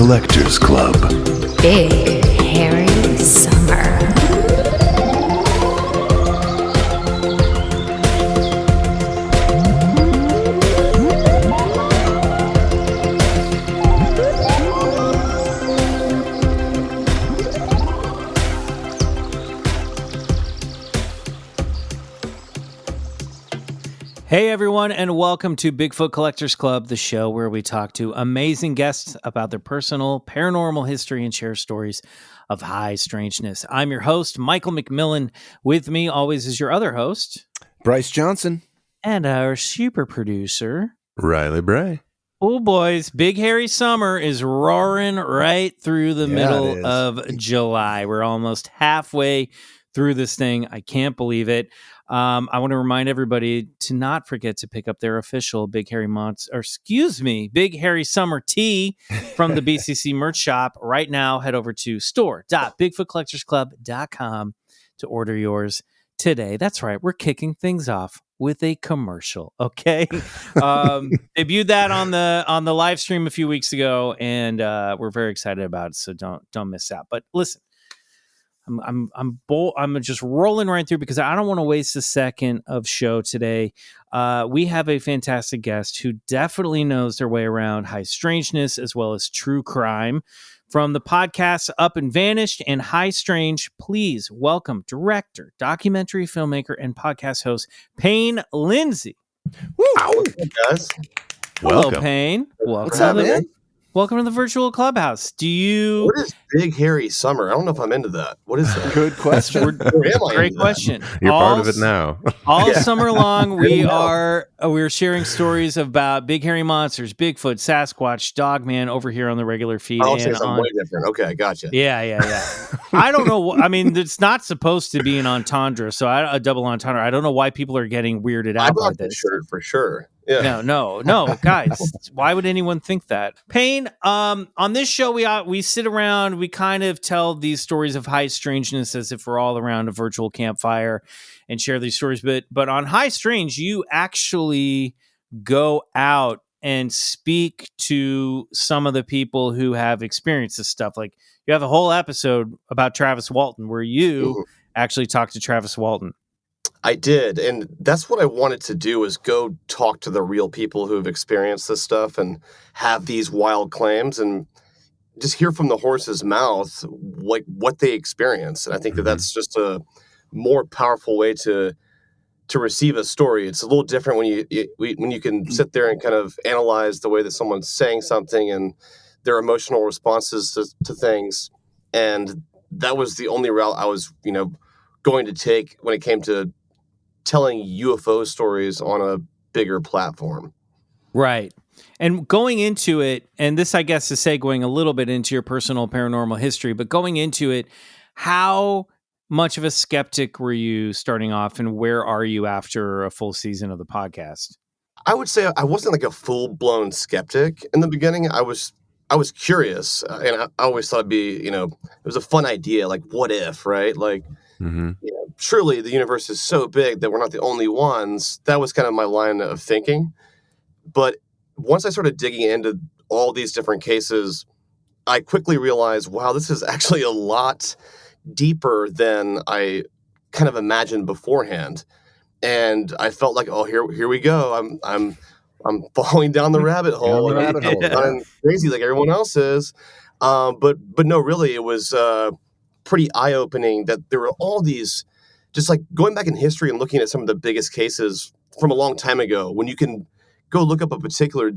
Collectors Club. Big Hairy Summer. Hey everyone, and welcome to Bigfoot Collectors Club, the show where we talk to amazing guests about their personal paranormal history and share stories of high strangeness. I'm your host, Michael McMillan. With me always is your other host, Bryce Johnson. And our super producer, Riley Bray. Oh boys, Big Hairy Summer is roaring right through the middle of July. We're almost halfway through this thing. I can't believe it. I want to remind everybody to not forget to pick up their official Big Hairy Big Hairy Summer tee from the BCC merch shop. Right now, head over to store.BigfootCollectorsClub.com to order yours today. That's right. We're kicking things off with a commercial. Okay. Debuted that on the live stream a few weeks ago, and we're very excited about it. So don't miss out. But listen, I'm just rolling right through because I don't want to waste a second of show today. We have a fantastic guest who definitely knows their way around high strangeness as well as true crime. From the podcasts Up and Vanished and High Strange, please welcome director, documentary filmmaker, and podcast host Payne Lindsey. Woo! What's up, guys? Hello, Payne. What's up, man? Welcome to the virtual clubhouse. What is Big Hairy Summer? I don't know if I'm into that. What is that? Good question. Great question. You're part of it now. All summer long, we're sharing stories about big hairy monsters, Bigfoot, Sasquatch, Dogman over here on the regular feed. I'll say something way different. Okay, gotcha. Yeah. I don't know. I mean, it's not supposed to be an entendre, so a double entendre. I don't know why people are getting weirded out by this. Shirt for sure. Yeah. No, guys. Why would anyone think that? Payne, on this show, we sit around, we kind of tell these stories of high strangeness as if we're all around a virtual campfire and share these stories. But on High Strange, you actually go out and speak to some of the people who have experienced this stuff. Like you have a whole episode about Travis Walton where you actually talked to Travis Walton. I did, and that's what I wanted to do is go talk to the real people who have experienced this stuff and have these wild claims and just hear from the horse's mouth like what they experience. And I think that that's just a more powerful way to receive a story. It's a little different when you can sit there and kind of analyze the way that someone's saying something and their emotional responses to things. And that was the only route I was, going to take when it came to telling UFO stories on a bigger platform. Right. And going into it, and this, I guess, is segueing a little bit into your personal paranormal history, but going into it, how much of a skeptic were you starting off, and where are you after a full season of the podcast? I would say I wasn't like a full-blown skeptic in the beginning. I was curious, and I always thought it'd be, it was a fun idea, like, what if, right? Like, surely the universe is so big that we're not the only ones. That was kind of my line of thinking. But once I started digging into all these different cases, I quickly realized, wow, this is actually a lot deeper than I kind of imagined beforehand. And I felt like, oh, here we go. I'm falling down the rabbit hole. I'm crazy like everyone else is. But no, really, it was pretty eye-opening that there were all these, just like going back in history and looking at some of the biggest cases from a long time ago, when you can go look up a particular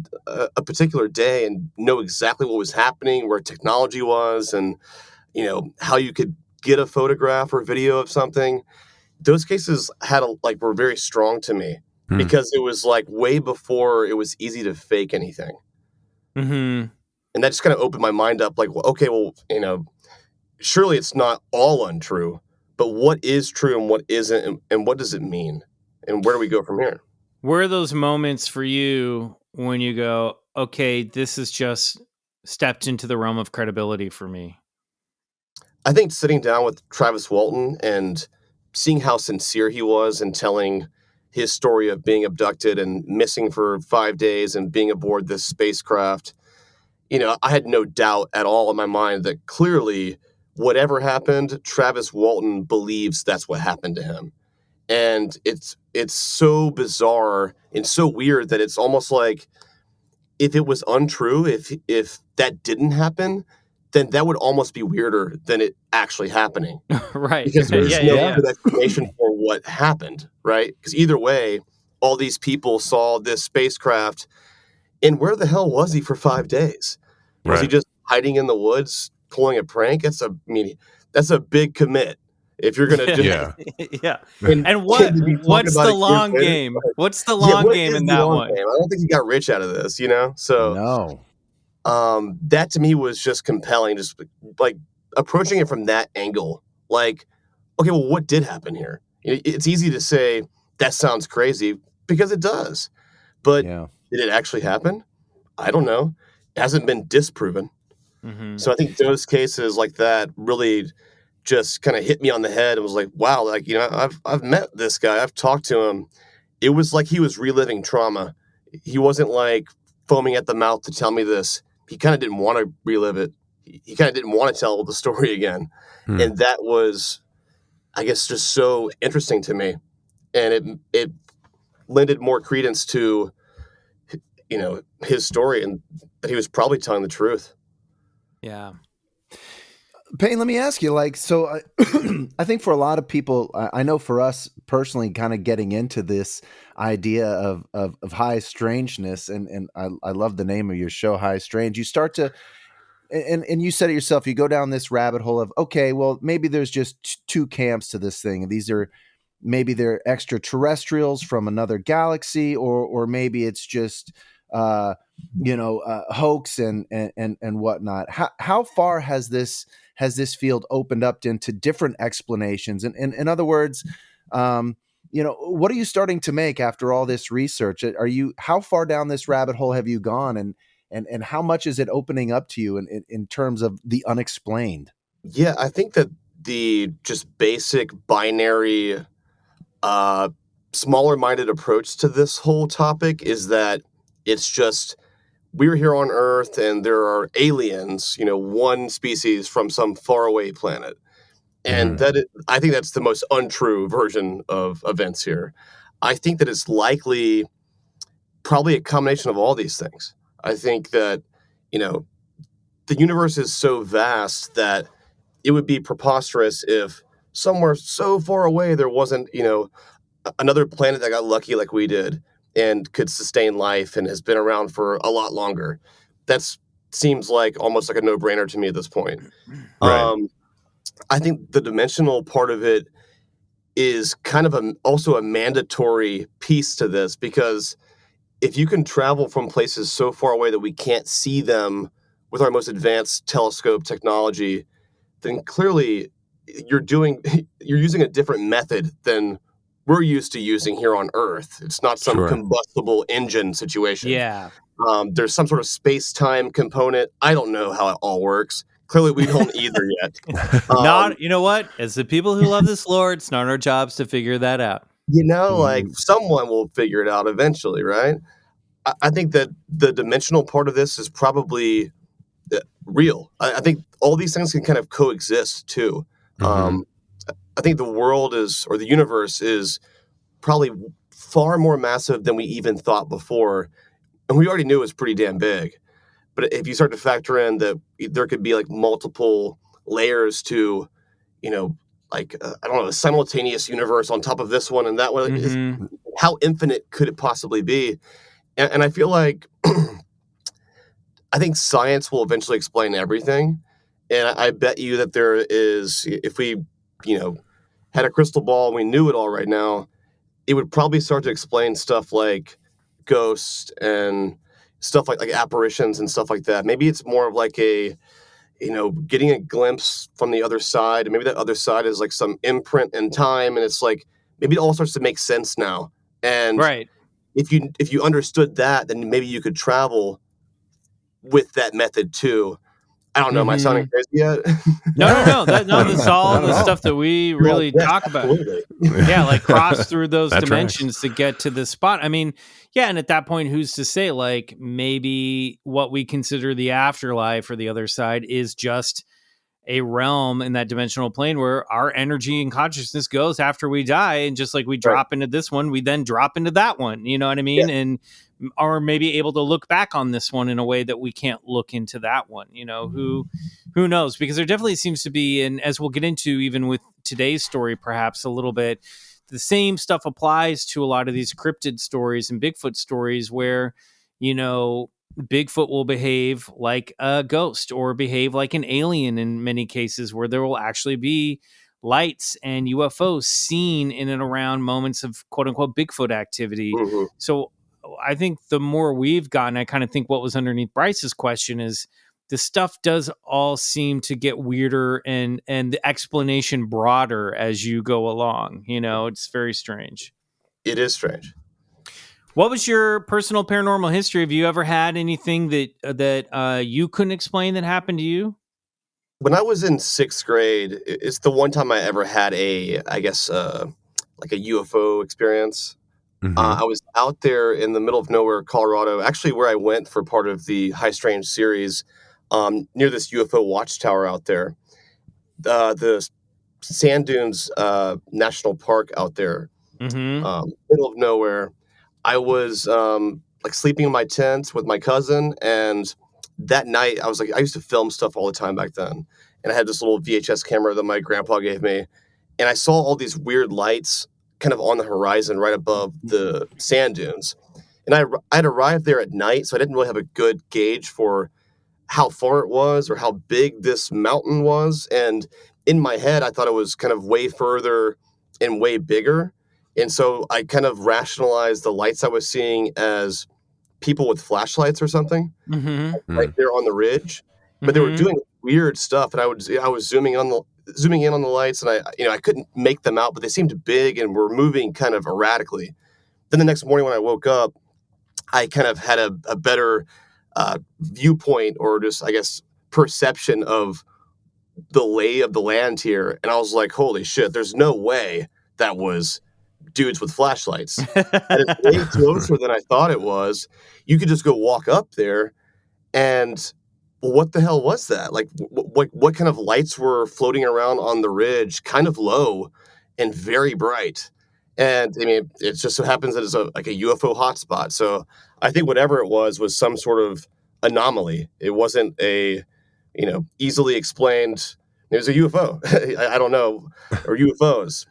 day and know exactly what was happening, where technology was, and how you could get a photograph or video of something. Those cases were very strong to me because it was like way before it was easy to fake anything. And that just kind of opened my mind up, like, okay, well, surely it's not all untrue, but what is true and what isn't, and what does it mean, and where do we go from here? Where are those moments for you when you go, okay, this is just stepped into the realm of credibility for me? I think sitting down with Travis Walton and seeing how sincere he was in telling his story of being abducted and missing for 5 days and being aboard this spacecraft, I had no doubt at all in my mind that clearly whatever happened, Travis Walton believes that's what happened to him. And it's so bizarre and so weird that it's almost like if it was untrue, if that didn't happen, then that would almost be weirder than it actually happening. Right. Because there's Yeah, no yeah. good explanation for what happened, right? Because either way, all these people saw this spacecraft, and where the hell was he for 5 days? Was he Right. just hiding in the woods pulling a prank? That's a big commit. If you're gonna just Yeah. Yeah. and And to be talking what's about the it years long later, game? What's the yeah, long what game is in the that long one? game? I don't think he got rich out of this, So No. that to me was just compelling, just like approaching it from that angle. Like, okay, well, what did happen here? It's easy to say that sounds crazy because it does, but Yeah. did it actually happen? I don't know. It hasn't been disproven. Mhm. So I think those cases like that really just kind of hit me on the head and was like, wow, like, I've met this guy. I've talked to him. It was like he was reliving trauma. He wasn't like foaming at the mouth to tell me this. He kind of didn't want to relive it. He kind of didn't want to tell the story again. Hmm. And that was, I guess, just so interesting to me. And it lended more credence to, his story and that he was probably telling the truth. Yeah. Payne, let me ask you, so I think for a lot of people, I know for us personally, kind of getting into this idea of high strangeness, and I love the name of your show, High Strange. You start to, and you said it yourself, you go down this rabbit hole of, okay, well, maybe there's just two camps to this thing. Maybe they're extraterrestrials from another galaxy, or maybe it's just hoax and whatnot. How far has this field opened up into different explanations? And in other words, what are you starting to make after all this research? How far down this rabbit hole have you gone, and how much is it opening up to you in terms of the unexplained? Yeah, I think that the just basic binary, smaller-minded approach to this whole topic is that it's just we're here on Earth and there are aliens, one species from some faraway planet. And I think that's the most untrue version of events here. I think that it's likely probably a combination of all these things. I think that, the universe is so vast that it would be preposterous if somewhere so far away there wasn't, another planet that got lucky like we did and could sustain life and has been around for a lot longer. That seems like almost like a no-brainer to me at this point. Right. I think the dimensional part of it is kind of also a mandatory piece to this, because if you can travel from places so far away that we can't see them with our most advanced telescope technology, then clearly you're using a different method than we're used to using here on Earth. It's not some Sure. combustible engine situation. Yeah. There's some sort of space-time component. I don't know how it all works. Clearly, we don't either yet. You know what? As the people who love this lore, it's not our jobs to figure that out. Like someone will figure it out eventually, right? I think that the dimensional part of this is probably real. I think all these things can kind of coexist too. I think the world or the universe is probably far more massive than we even thought before. And we already knew it was pretty damn big. But if you start to factor in that there could be like multiple layers to, I don't know, a simultaneous universe on top of this one and that one, how infinite could it possibly be? And I feel like I think science will eventually explain everything. And I bet you that there is, if we, had a crystal ball and we knew it all right now, it would probably start to explain stuff like ghosts and stuff like apparitions and stuff like that. Maybe it's more of like a, getting a glimpse from the other side. And maybe that other side is like some imprint in time. And it's like, maybe it all starts to make sense now. And Right. if you understood that, then maybe you could travel with that method too. I don't know. Am I sounding crazy yet? No. This is all Not at the all. stuff that we really Yes, talk about. absolutely. Yeah, like cross through those That dimensions to get to this spot. I mean, yeah, and at that point, who's to say, like, maybe what we consider the afterlife or the other side is just a realm in that dimensional plane where our energy and consciousness goes after we die. And just like we drop into this one, we then drop into that one. You know what I mean? Yeah. And are maybe able to look back on this one in a way that we can't look into that one. You know, who knows? Because there definitely seems to be, and as we'll get into even with today's story, perhaps a little bit, the same stuff applies to a lot of these cryptid stories and Bigfoot stories where, you know, Bigfoot will behave like a ghost or behave like an alien in many cases, where there will actually be lights and UFOs seen in and around moments of quote unquote Bigfoot activity. Mhm. So I think the more we've gotten, I kind of think what was underneath Bryce's question is the stuff does all seem to get weirder and the explanation broader as you go along. You know, it's very strange. It is strange. What was your personal paranormal history? Have you ever had anything that you couldn't explain that happened to you? When I was in 6th grade, it's the one time I ever had like a UFO experience. Mhm. I was out there in the middle of nowhere, Colorado, actually where I went for part of the High Strange series, near this UFO watchtower out there. The Sand Dunes National Park out there, Mm-hmm. middle of nowhere. I was like sleeping in my tent with my cousin, and that night I was like, I used to film stuff all the time back then, and I had this little VHS camera that my grandpa gave me, and I saw all these weird lights kind of on the horizon right above the sand dunes, and I'd arrived there at night, so I didn't really have a good gauge for how far it was or how big this mountain was, and in my head I thought it was kind of way further and way bigger. And so I kind of rationalized the lights I was seeing as people with flashlights or something Mm-hmm. right there on the ridge. But they were doing weird stuff, and I was zooming in on the lights, and I couldn't make them out, but they seemed big and were moving kind of erratically. Then the next morning when I woke up, I kind of had a better viewpoint, or just I guess perception of the lay of the land here, and I was like, holy shit, there's no way that was dudes with flashlights. And it's way closer than I thought it was. You could just go walk up there, and what the hell was that? Like, what kind of lights were floating around on the ridge, kind of low and very bright? And I mean, it just so happens that it's like a UFO hotspot. So I think whatever it was some sort of anomaly. It wasn't a, easily explained. It was a UFO. I don't know, or UFOs.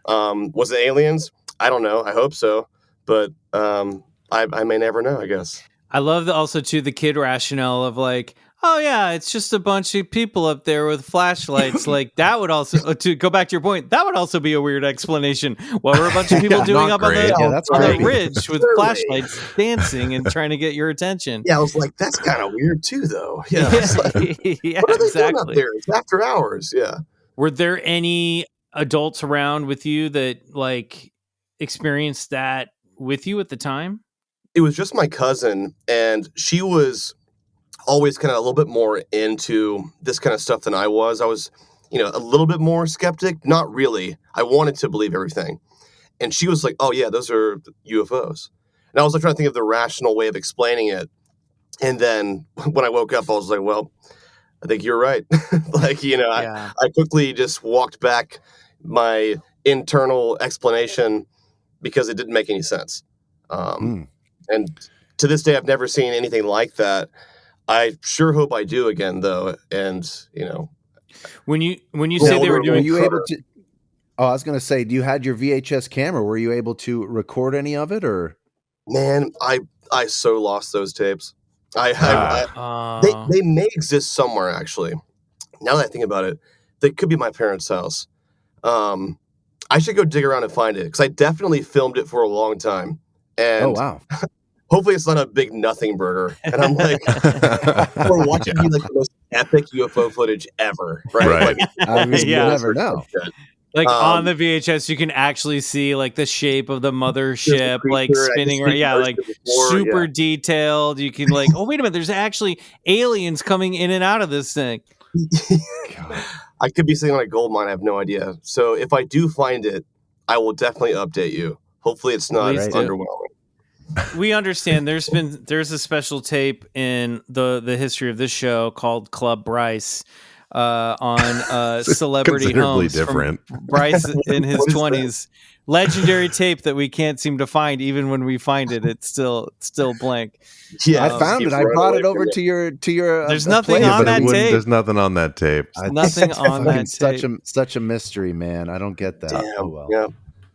Was it aliens? I don't know. I hope so, but I may never know, I guess. I love also too the kid rationale of like, oh yeah, it's just a bunch of people up there with flashlights. Like that would also, to go back to your point, that would also be a weird explanation. What were a bunch of people doing up on the ridge with flashlights, dancing and trying to get your attention? Yeah, I was like, that's kind of weird too, though. Yeah, yeah, what are they exactly. doing up there? It's after hours. Yeah. Were there any adults around with you that like experienced that with you at the time? It was just my cousin, and she was always kind of a little bit more into this kind of stuff than I was. I was, a little bit more skeptic. Not really. I wanted to believe everything. And she was like, oh yeah, those are UFOs. And I was like trying to think of the rational way of explaining it. And then when I woke up, I was like, well, I think you're right. I quickly just walked back my internal explanation because it didn't make any sense. And to this day, I've never seen anything like that. I sure hope I do again, though. And when you say they were doing, were you able to? Oh, I was going to say, you had your VHS camera. Were you able to record any of it, or? Man, I so lost those tapes. They may exist somewhere, actually. Now that I think about it, they could be my parents' house. I should go dig around and find it because I definitely filmed it for a long time. And oh wow. Hopefully it's not a big nothing burger. And I'm like, we're watching like the most epic UFO footage ever, right? Like, I mean, you never know. Like on the VHS, you can actually see like the shape of the mothership, like spinning around. Yeah, like super detailed. You can like, oh wait a minute, there's actually aliens coming in and out of this thing. I could be sitting on a gold mine. I have no idea. So if I do find it, I will definitely update you. Hopefully it's not Please do. underwhelming. We understand there's a special tape in the history of this show called Club Bryce on celebrity Considerably homes different. from Bryce in his What is 20s. Legendary tape that we can't seem to find. Even when we find it, it's still blank. Yeah, I found it. I brought it over to your There's nothing place. on that tape. There's nothing on that tape. Nothing on that tape. Such a mystery, man. I don't get that. Damn. Oh well. Yeah.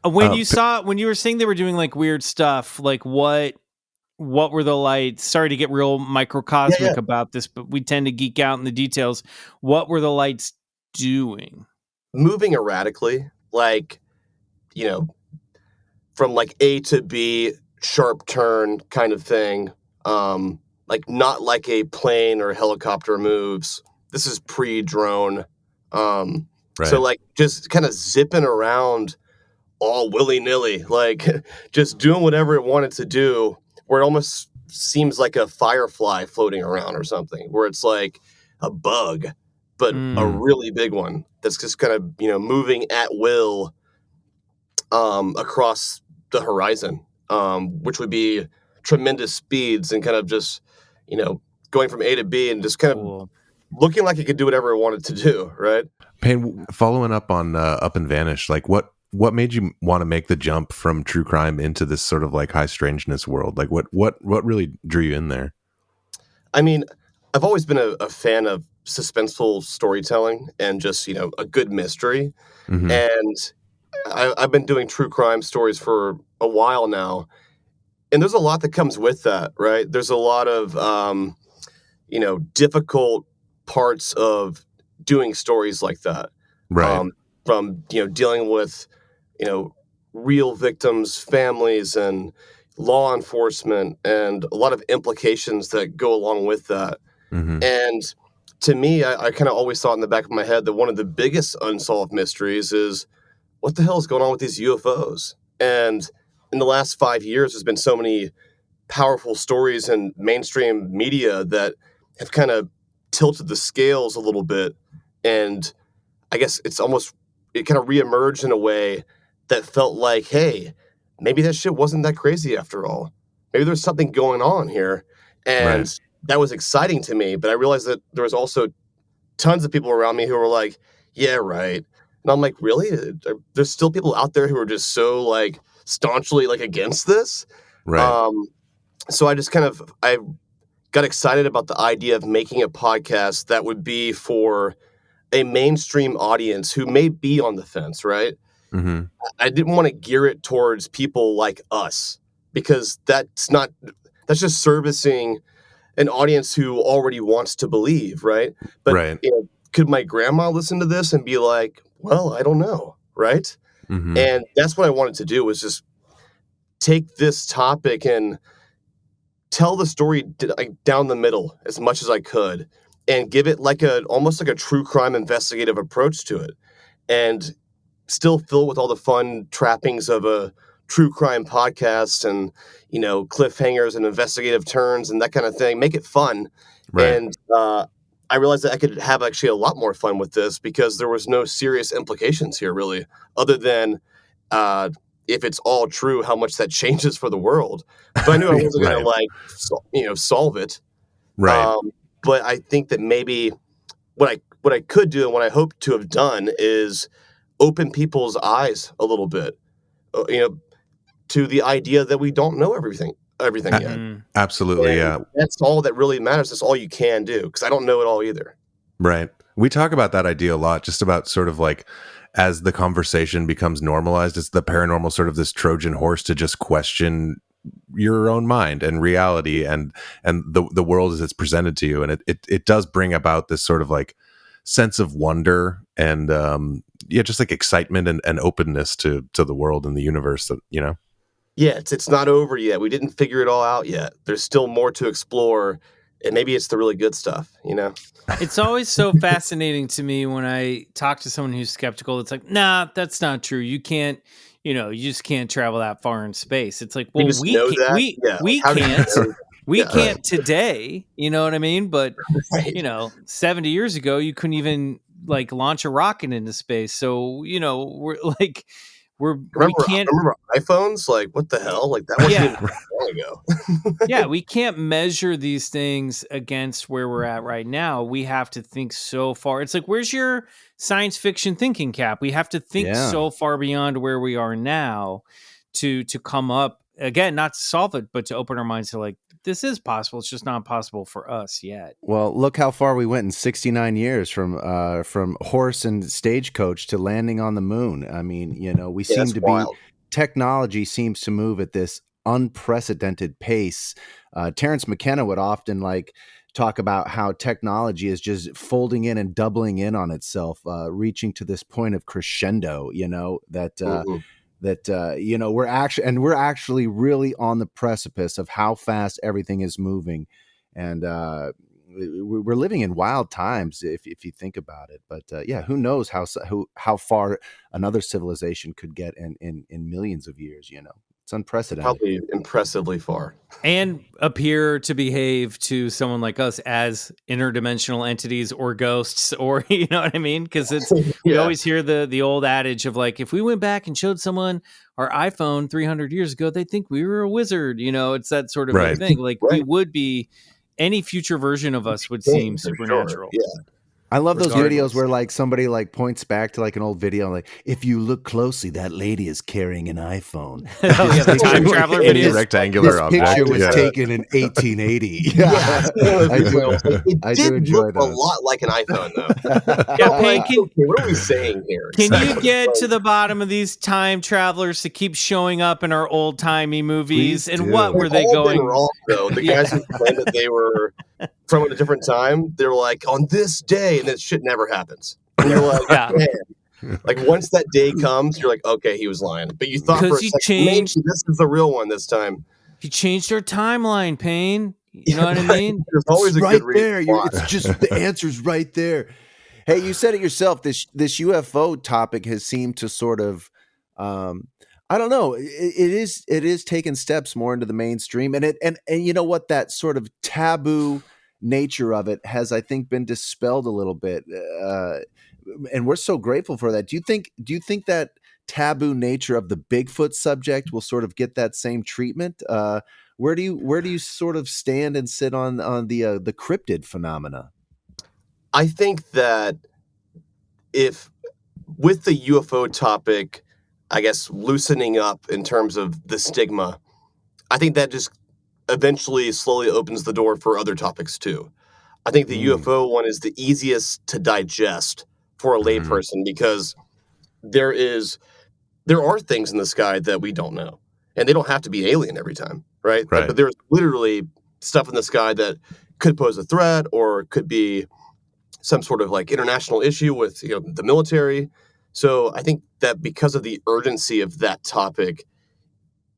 When you were saying they were doing like weird stuff, like what were the lights? Sorry to get real microcosmic about this, but we tend to geek out in the details. What were the lights doing? Moving erratically, like, from like A to B, sharp turn kind of thing. Like not like a plane or helicopter moves. This is pre-drone. Right. So like just kind of zipping around all willy-nilly, like just doing whatever it wanted to do, where it almost seems like a firefly floating around or something, where it's like a bug, but a really big one that's just kind of, moving at will across the horizon, which would be tremendous speeds and kind of just, going from A to B and just kind of looking like it could do whatever it wanted to do, right? Payne, following up on Up and Vanish, like what made you want to make the jump from true crime into this sort of like high strangeness world? Like what really drew you in there? I mean, I've always been a fan of suspenseful storytelling and just, a good mystery. Mm-hmm. And I've been doing true crime stories for a while now. And there's a lot that comes with that, right? There's a lot of, difficult parts of doing stories like that. Right. From, dealing with, real victims, families, and law enforcement, and a lot of implications that go along with that. Mm-hmm. And to me, I kind of always thought in the back of my head that one of the biggest unsolved mysteries is what the hell is going on with these UFOs? And in the last 5 years, there's been so many powerful stories in mainstream media that have kind of tilted the scales a little bit. And I guess it kind of reemerged in a way that felt like, hey, maybe that shit wasn't that crazy after all. Maybe there's something going on here. And that was exciting to me. But I realized that there was also tons of people around me who were like, yeah, right. And I'm like, really? There's still people out there who are just so like staunchly like against this. Right. So I got excited about the idea of making a podcast that would be for a mainstream audience who may be on the fence, right? Mm-hmm. I didn't want to gear it towards people like us, because that's just servicing an audience who already wants to believe, right? But could my grandma listen to this and be like, well, I don't know, right? Mm-hmm. And that's what I wanted to do, was just take this topic and tell the story down the middle as much as I could, and give it almost like a true crime investigative approach to it, and still fill it with all the fun trappings of a true crime podcast and, cliffhangers and investigative turns and that kind of thing. Make it fun. Right. And I realized that I could have actually a lot more fun with this, because there was no serious implications here, really, other than if it's all true, how much that changes for the world. But I knew I wasn't going to solve it. Right. But I think that maybe what I could do and what I hope to have done is open people's eyes a little bit, to the idea that we don't know everything yet. Absolutely. And that's all that really matters. That's all you can do, because I don't know it all either. Right. We talk about that idea a lot, just about sort of like, as the conversation becomes normalized, it's the paranormal sort of this Trojan horse to just question your own mind and reality and the world as it's presented to you. And it does bring about this sort of like sense of wonder and just like excitement and openness to the world and the universe that, Yeah, it's not over yet. We didn't figure it all out yet. There's still more to explore, and maybe it's the really good stuff, It's always so fascinating to me when I talk to someone who's skeptical. It's like, nah, that's not true. You can't, you just can't travel that far in space. It's like, well, we can't. We Yeah. can't today, you know what I mean? But Right. 70 years ago, you couldn't even like launch a rocket into space. So, we're like, we can't. Remember iPhones? Like, what the hell? Like, that wasn't even long ago. Yeah, we can't measure these things against where we're at right now. We have to think so far. It's like, where's your science fiction thinking cap? We have to think so far beyond where we are now to come up again, not to solve it, but to open our minds to like, this is possible. It's just not possible for us yet. Well, look how far we went in 69 years from horse and stagecoach to landing on the moon. I mean, we seem to wild. technology seems to move at this unprecedented pace. Terrence McKenna would often talk about how technology is just folding in and doubling in on itself, reaching to this point of crescendo, we're actually really on the precipice of how fast everything is moving. And we're living in wild times if you think about it. But who knows how far another civilization could get in millions of years, It's unprecedented. Probably impressively far. And appear to behave to someone like us as interdimensional entities or ghosts, or you know what I mean? Because we always hear the old adage of like, if we went back and showed someone our iPhone 300 years ago, they'd think we were a wizard. It's that sort of a thing. Like we would be, any future version of us would seem supernatural. Sure. Yeah. I love those videos where somebody points back to an old video, like, if you look closely, that lady is carrying an iPhone. The time traveler video. Rectangular object. This picture was taken in 1880. I do enjoy those. A lot like an iPhone, though. Payne, what are we saying here? Can you get to the bottom of these time travelers to keep showing up in our old timey movies? And what were they going wrong? Though the guys who claimed that they were from a different time, they're like, on this day, and that shit never happens. And you're like, man. Like once that day comes, you're like, okay, he was lying. But you thought for a second, maybe this is the real one this time. He changed our timeline, Payne. You know what I mean? There's always a good reason. It's just the answer's right there. Hey, you said it yourself. This UFO topic has seemed to sort of, I don't know. It is taking steps more into the mainstream, and you know what, that sort of taboo nature of it has, I think, been dispelled a little bit, and we're so grateful for that. Do you think that taboo nature of the Bigfoot subject will sort of get that same treatment? Where do you sort of stand and sit on the cryptid phenomena? I think that if with the UFO topic, I guess, loosening up in terms of the stigma, I think that just eventually slowly opens the door for other topics too. I think the UFO one is the easiest to digest for a layperson because there are things in the sky that we don't know, and they don't have to be alien every time, right? But there's literally stuff in the sky that could pose a threat or could be some sort of international issue with the military. So I think that because of the urgency of that topic,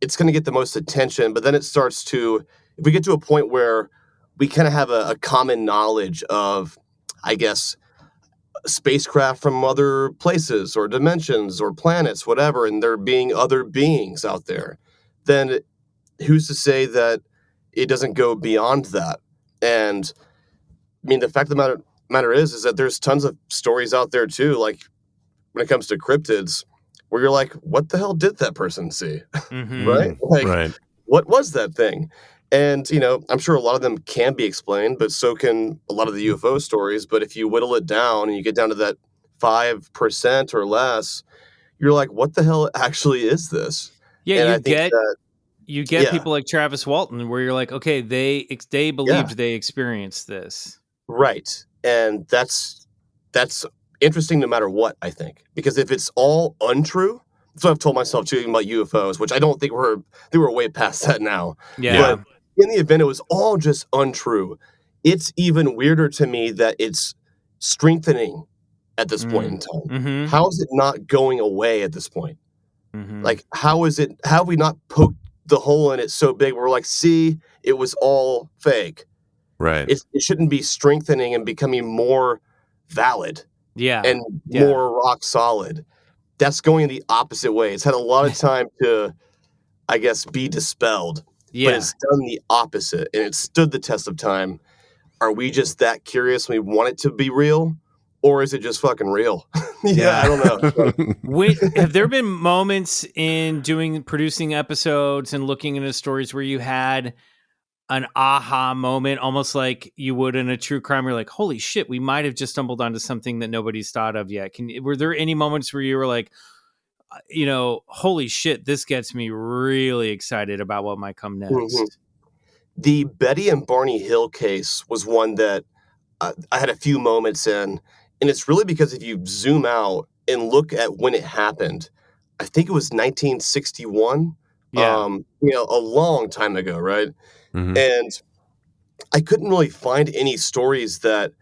it's going to get the most attention. But then it starts to, if we get to a point where we kind of have a common knowledge of, I guess, spacecraft from other places or dimensions or planets, whatever, and there being other beings out there, then who's to say that it doesn't go beyond that? And I mean, the fact of the matter is that there's tons of stories out there too, like when it comes to cryptids, where you're like, what the hell did that person see? Right? What was that thing? And, I'm sure a lot of them can be explained, but so can a lot of the UFO stories. But if you whittle it down and you get down to that 5% or less, you're like, what the hell actually is this? Yeah, you get people like Travis Walton, where you're like, okay, they believed they experienced this. Right. And that's interesting no matter what, I think. Because if it's all untrue, that's what I've told myself too about UFOs, which I don't think they were way past that now. Yeah. But in the event it was all just untrue, it's even weirder to me that it's strengthening at this point in time. How is it not going away at this point? Like, how have we not poked the hole in it so big where we're like, see, it was all fake. Right. It shouldn't be strengthening and becoming more valid. Yeah. And more rock solid. That's going the opposite way. It's had a lot of time to, I guess, be dispelled. but it's done the opposite, and it stood the test of time. Are we just that curious and we want it to be real, or is it just fucking real? I don't know. Have there been moments in producing episodes and looking into stories where you had an aha moment, almost like you would in a true crime? You're like, holy shit, we might have just stumbled onto something that nobody's thought of yet. Were there any moments where you were like, holy shit, this gets me really excited about what might come next? Mm-hmm. The Betty and Barney Hill case was one that I had a few moments in, and it's really because if you zoom out and look at when it happened, I think it was 1961. A long time ago, right? Mm-hmm. And I couldn't really find any stories that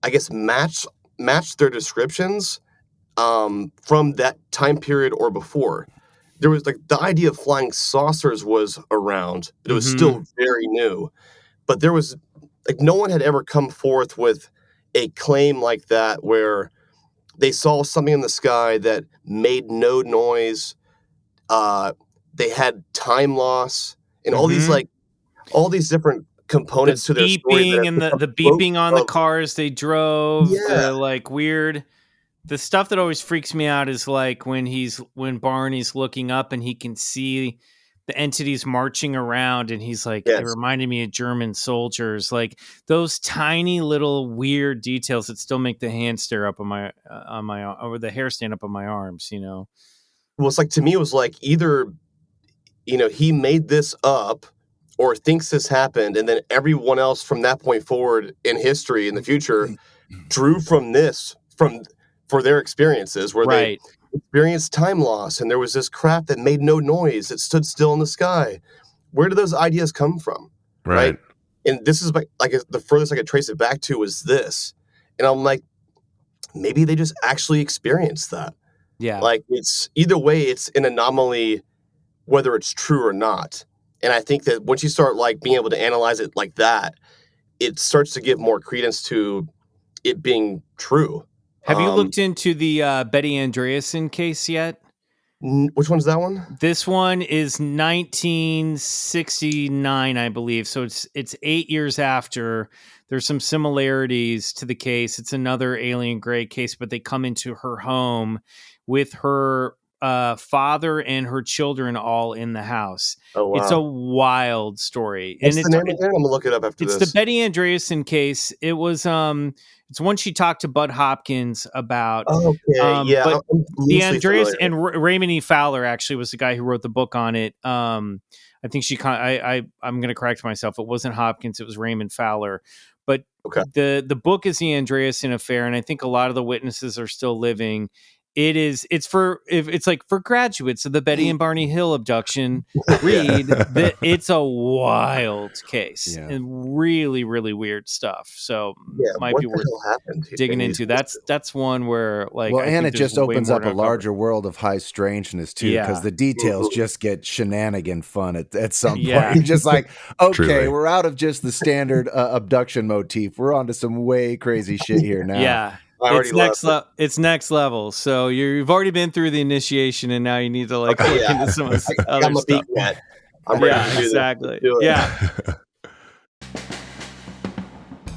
I guess matched their descriptions from that time period or before. There was like the idea of flying saucers was around, but it was still very new. But there was like no one had ever come forth with a claim like that where they saw something in the sky that made no noise. They had time loss and all these different components to their story. Beeping and the beeping on the cars they drove. Yeah. The weird. The stuff that always freaks me out is like when Barney's looking up and he can see the entities marching around, and he's like, it reminded me of German soldiers. Like those tiny little weird details that still make the hand stare up on or the hair stand up on my arms. Well, it's like, to me, it was like either he made this up or thinks this happened, and then everyone else from that point forward in history in the future drew from this for their experiences where they experienced time loss, and there was this craft that made no noise that stood still in the sky. Where do those ideas come from? Right. And this is like the furthest I could trace it back to was this. And I'm like, maybe they just actually experienced that. Yeah. Like it's either way, it's an anomaly, whether it's true or not. And I think that once you start like being able to analyze it like that, it starts to give more credence to it being true. Have you looked into the Betty Andreasson case yet? Which one's that one? This one is 1969, I believe. So it's 8 years after. There's some similarities to the case. It's another alien gray case, but they come into her home with her father and her children all in the house. Oh, wow. It's a wild story. What's the name again? I'm gonna look it up after this. It's the Betty Andreasson case. It was it's one she talked to Bud Hopkins about. Okay, yeah. But the Andreas and Raymond E. Fowler actually was the guy who wrote the book on it. I think I'm going to correct myself. It wasn't Hopkins. It was Raymond Fowler. But the book is the Andreasson affair, and I think a lot of the witnesses are still living. It's like for graduates of the Betty and Barney Hill abduction. Read that it's a wild case and really, really weird stuff. So might be worth digging into. That's one where and it just opens up a larger world of high strangeness too, because the details just get shenanigan fun at some point. You're just like, okay, truly. We're out of just the standard abduction motif. We're on to some way crazy shit here now. Yeah. It's next level. So you've already been through the initiation, and now you need to look into some other stuff. I'm ready to do exactly. Do it. Yeah.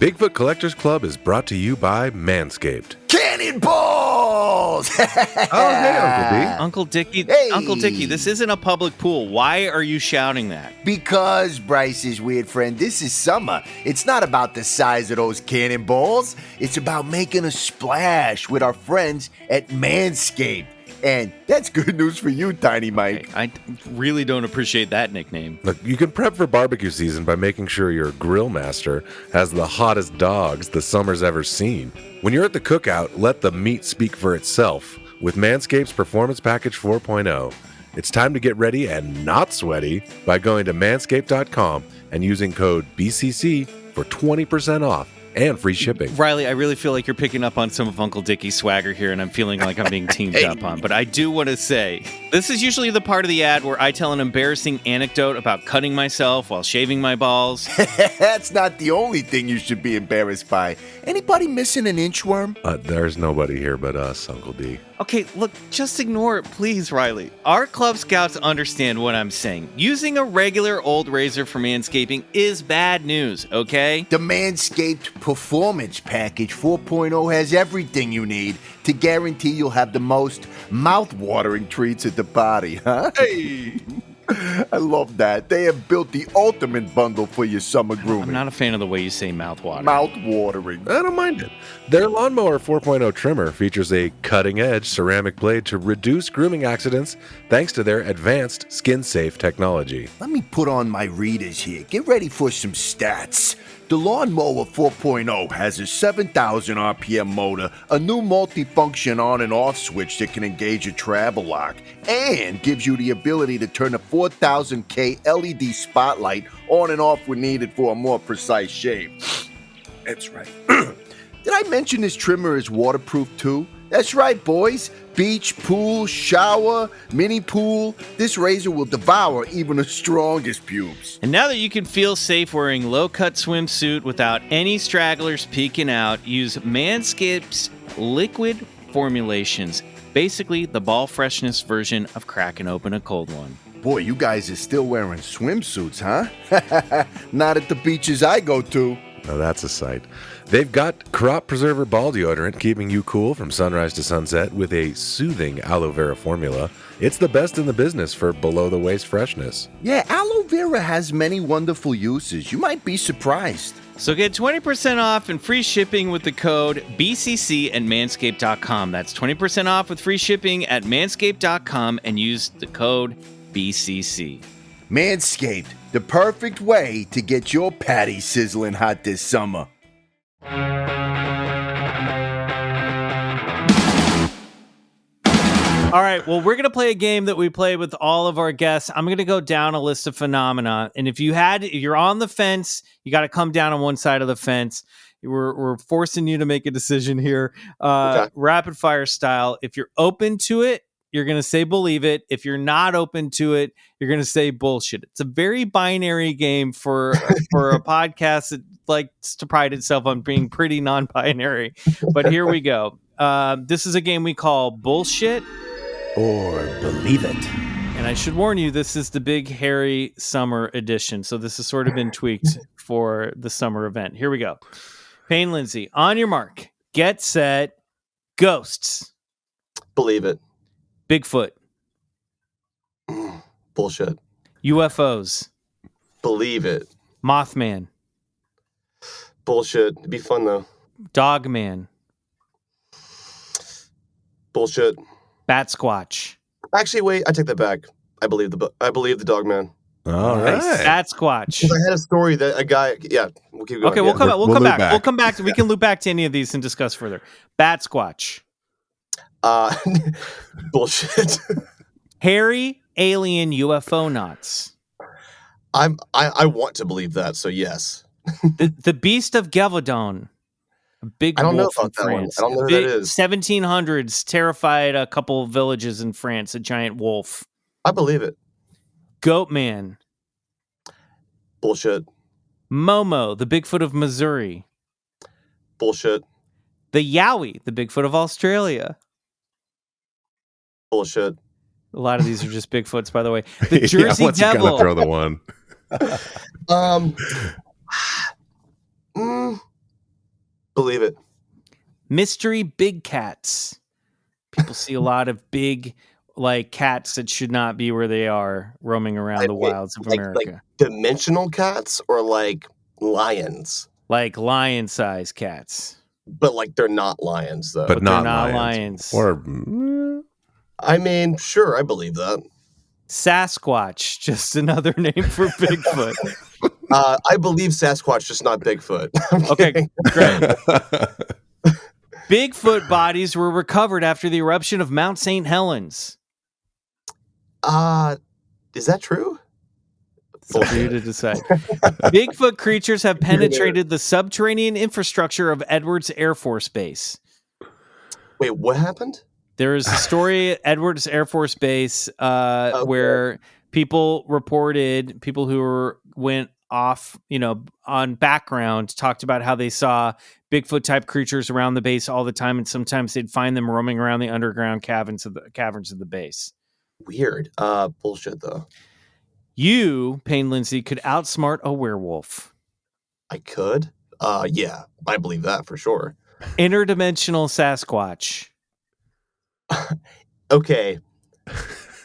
Bigfoot Collectors Club is brought to you by Manscaped. Cannonballs! Oh, hey, Uncle D. Uncle Dickie. Hey. Uncle Dickie, this isn't a public pool. Why are you shouting that? Because, Bryce's weird friend, this is summer. It's not about the size of those cannonballs. It's about making a splash with our friends at Manscaped. And that's good news for you, Tiny Mike. I really don't appreciate that nickname. Look, you can prep for barbecue season by making sure your grill master has the hottest dogs the summer's ever seen. When you're at the cookout, let the meat speak for itself with Manscaped's Performance Package 4.0. It's time to get ready and not sweaty by going to manscaped.com and using code BCC for 20% off and free shipping. Riley, I really feel like you're picking up on some of Uncle Dickie's swagger here, and I'm feeling like I'm being teamed up on. But I do want to say, this is usually the part of the ad where I tell an embarrassing anecdote about cutting myself while shaving my balls. That's not the only thing you should be embarrassed by. Anybody missing an inchworm? There's nobody here but us, Uncle D. Okay, look, just ignore it, please, Riley. Our Club Scouts understand what I'm saying. Using a regular old razor for manscaping is bad news, okay? The Manscaped Performance Package 4.0 has everything you need to guarantee you'll have the most mouth-watering treats at the party, huh? Hey! I love that. They have built the ultimate bundle for your summer grooming. I'm not a fan of the way you say mouthwater. Mouth-watering. I don't mind it. Their Lawnmower 4.0 trimmer features a cutting-edge ceramic blade to reduce grooming accidents thanks to their advanced skin-safe technology. Let me put on my readers here. Get ready for some stats. The Lawnmower 4.0 has a 7,000 RPM motor, a new multi-function on and off switch that can engage a travel lock, and gives you the ability to turn a 4000K LED spotlight on and off when needed for a more precise shave. That's right. Did I mention this trimmer is waterproof too? That's right, boys. Beach, pool, shower, mini pool. This razor will devour even the strongest pubes. And now that you can feel safe wearing low-cut swimsuit without any stragglers peeking out, use Manscaped's liquid formulations. Basically, the ball freshness version of cracking open a cold one. Boy, you guys are still wearing swimsuits, huh? Not at the beaches I go to. Now that's a sight. They've got Crop Preserver Ball Deodorant, keeping you cool from sunrise to sunset with a soothing aloe vera formula. It's the best in the business for below-the-waist freshness. Yeah, aloe vera has many wonderful uses. You might be surprised. So get 20% off and free shipping with the code BCC at manscaped.com. That's 20% off with free shipping at manscaped.com and use the code BCC. Manscaped, the perfect way to get your patty sizzling hot this summer. All right, well, we're going to play a game that we play with all of our guests. I'm going to go down a list of phenomena, and if you're on the fence, you got to come down on one side of the fence. We're forcing you to make a decision here, Okay. rapid fire style. If you're open to it, you're going to say believe it. If you're not open to it, you're going to say bullshit. It's a very binary game for a podcast that likes to pride itself on being pretty non-binary. But here we go. This is a game we call Bullshit Or believe it. And I should warn you, this is the big hairy summer edition. So this has sort of been tweaked for the summer event. Here we go. Payne Lindsey, on your mark, get set, ghosts. Believe it. Bigfoot. Bullshit. UFOs. Believe it. Mothman. Bullshit. It'd be fun though. Dogman. Bullshit. Bat Squatch. Actually, wait. I take that back. I believe the Dogman. All right. Bat Squatch. I had a story that a guy. Yeah, we'll keep going. Okay, yeah. we'll come back. We'll We'll come loop back. back. We'll come back. We can loop back to any of these and discuss further. Bat Squatch. Bullshit. Hairy alien UFO knots. I want to believe that. So yes. The Beast of Gevaudan. A big I don't know wolf about in that one. France. I don't know who Big- that is. 1700s terrified a couple of villages in France. A giant wolf. I believe it. Goatman. Bullshit. Momo, the Bigfoot of Missouri. Bullshit. The Yowie, the Bigfoot of Australia. Bullshit. A lot of these are just Bigfoots, by the way. The Jersey once you Devil. kind of throw the one. Believe it. Mystery big cats. People see a lot of big, cats that should not be where they are, roaming around the wilds of America. Like dimensional cats or like lions, Like lion-sized cats. but like they're not lions though. But They're not not lions. lions. Or I mean, sure, I believe that. Sasquatch, just another name for Bigfoot. I believe Sasquatch, just not Bigfoot. Okay, great. Bigfoot bodies were recovered after the eruption of Mount St. Helens. Is that true? It's up to you to decide. Bigfoot creatures have penetrated the subterranean infrastructure of Edwards Air Force Base. Wait, what happened? There is a story at Edwards Air Force Base where people who went off, on background, talked about how they saw Bigfoot type creatures around the base all the time, and sometimes they'd find them roaming around the underground caverns of the base. Weird. Bullshit though. You, Payne Lindsey, could outsmart a werewolf. I could. Yeah, I believe that for sure. Interdimensional Sasquatch. Okay.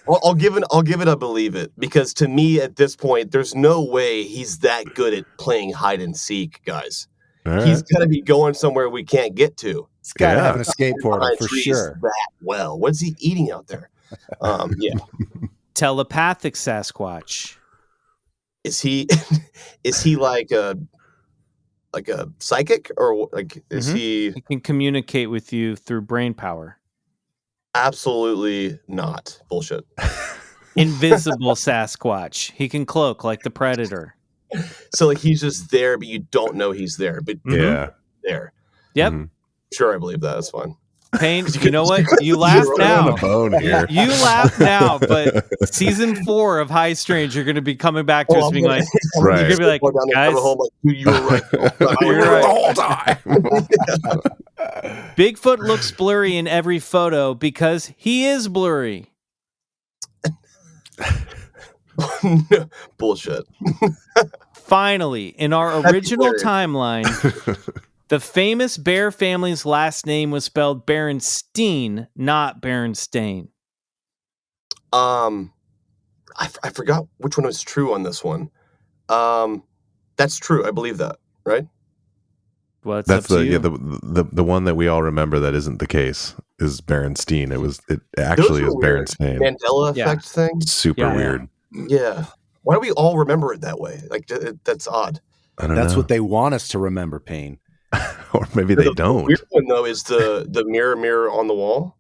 I'll give it a believe it, because to me at this point, there's no way he's that good at playing hide and seek, guys. All He's right. got to be going somewhere we can't get to. It's got to Yeah. have an escape portal Behind for trees sure. That well, what's he eating out there? Yeah, Telepathic Sasquatch. is he like a psychic, or like is Mhm. he? He can communicate with you through brain power. Absolutely not. Bullshit. Invisible Sasquatch. He can cloak like the Predator. So like he's just there, but you don't know he's there, but Yeah. there. Yep. Mhm. Sure, I believe that. That's fine. Payne, you know what? You laugh We're on now. the bone here. You laugh now, but season 4 of High Strange, you're going to be coming back to us being like, Right. you're going to be like, guys, Dude, you were right. You're right. The whole time. Bigfoot looks blurry in every photo because he is blurry. No, bullshit. Finally, in our That's original hilarious. timeline, the famous Bear family's last name was spelled Berenstein, not Berenstain. I forgot which one was true on this one. That's true. I believe that. Right? Well, it's That's up to the you. yeah the one that we all remember that isn't the case is Berenstein. It actually Those is are weird. Berenstain. Mandela Yeah. effect thing. Super Yeah. weird. Yeah. Why do we all remember it that way? Like that's odd. I don't That's know. what they want us to remember, Payne. Or maybe they The don't. weird one though is the mirror on the wall.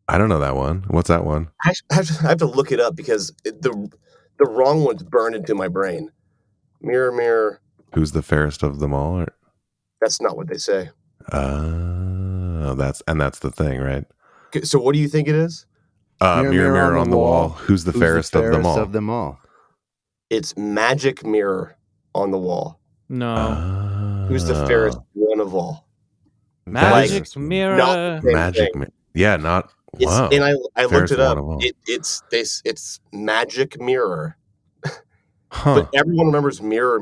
I don't know that one. What's that one? I have to look it up because the wrong one's burned into my brain. Mirror. Who's the fairest of them all? Or, That's not what they say. that's the thing, right? Okay, so what do you think it is? Mirror on the wall. Who's the Who's fairest of them all? Of them all? It's magic mirror on the wall. No. Who's the fairest one of all? Magic Like, mirror. not- Same Magic. thing. Yeah, not. It's, Wow. And I looked Fairest it up. one of all. It's magic mirror. Huh. But everyone remembers mirror,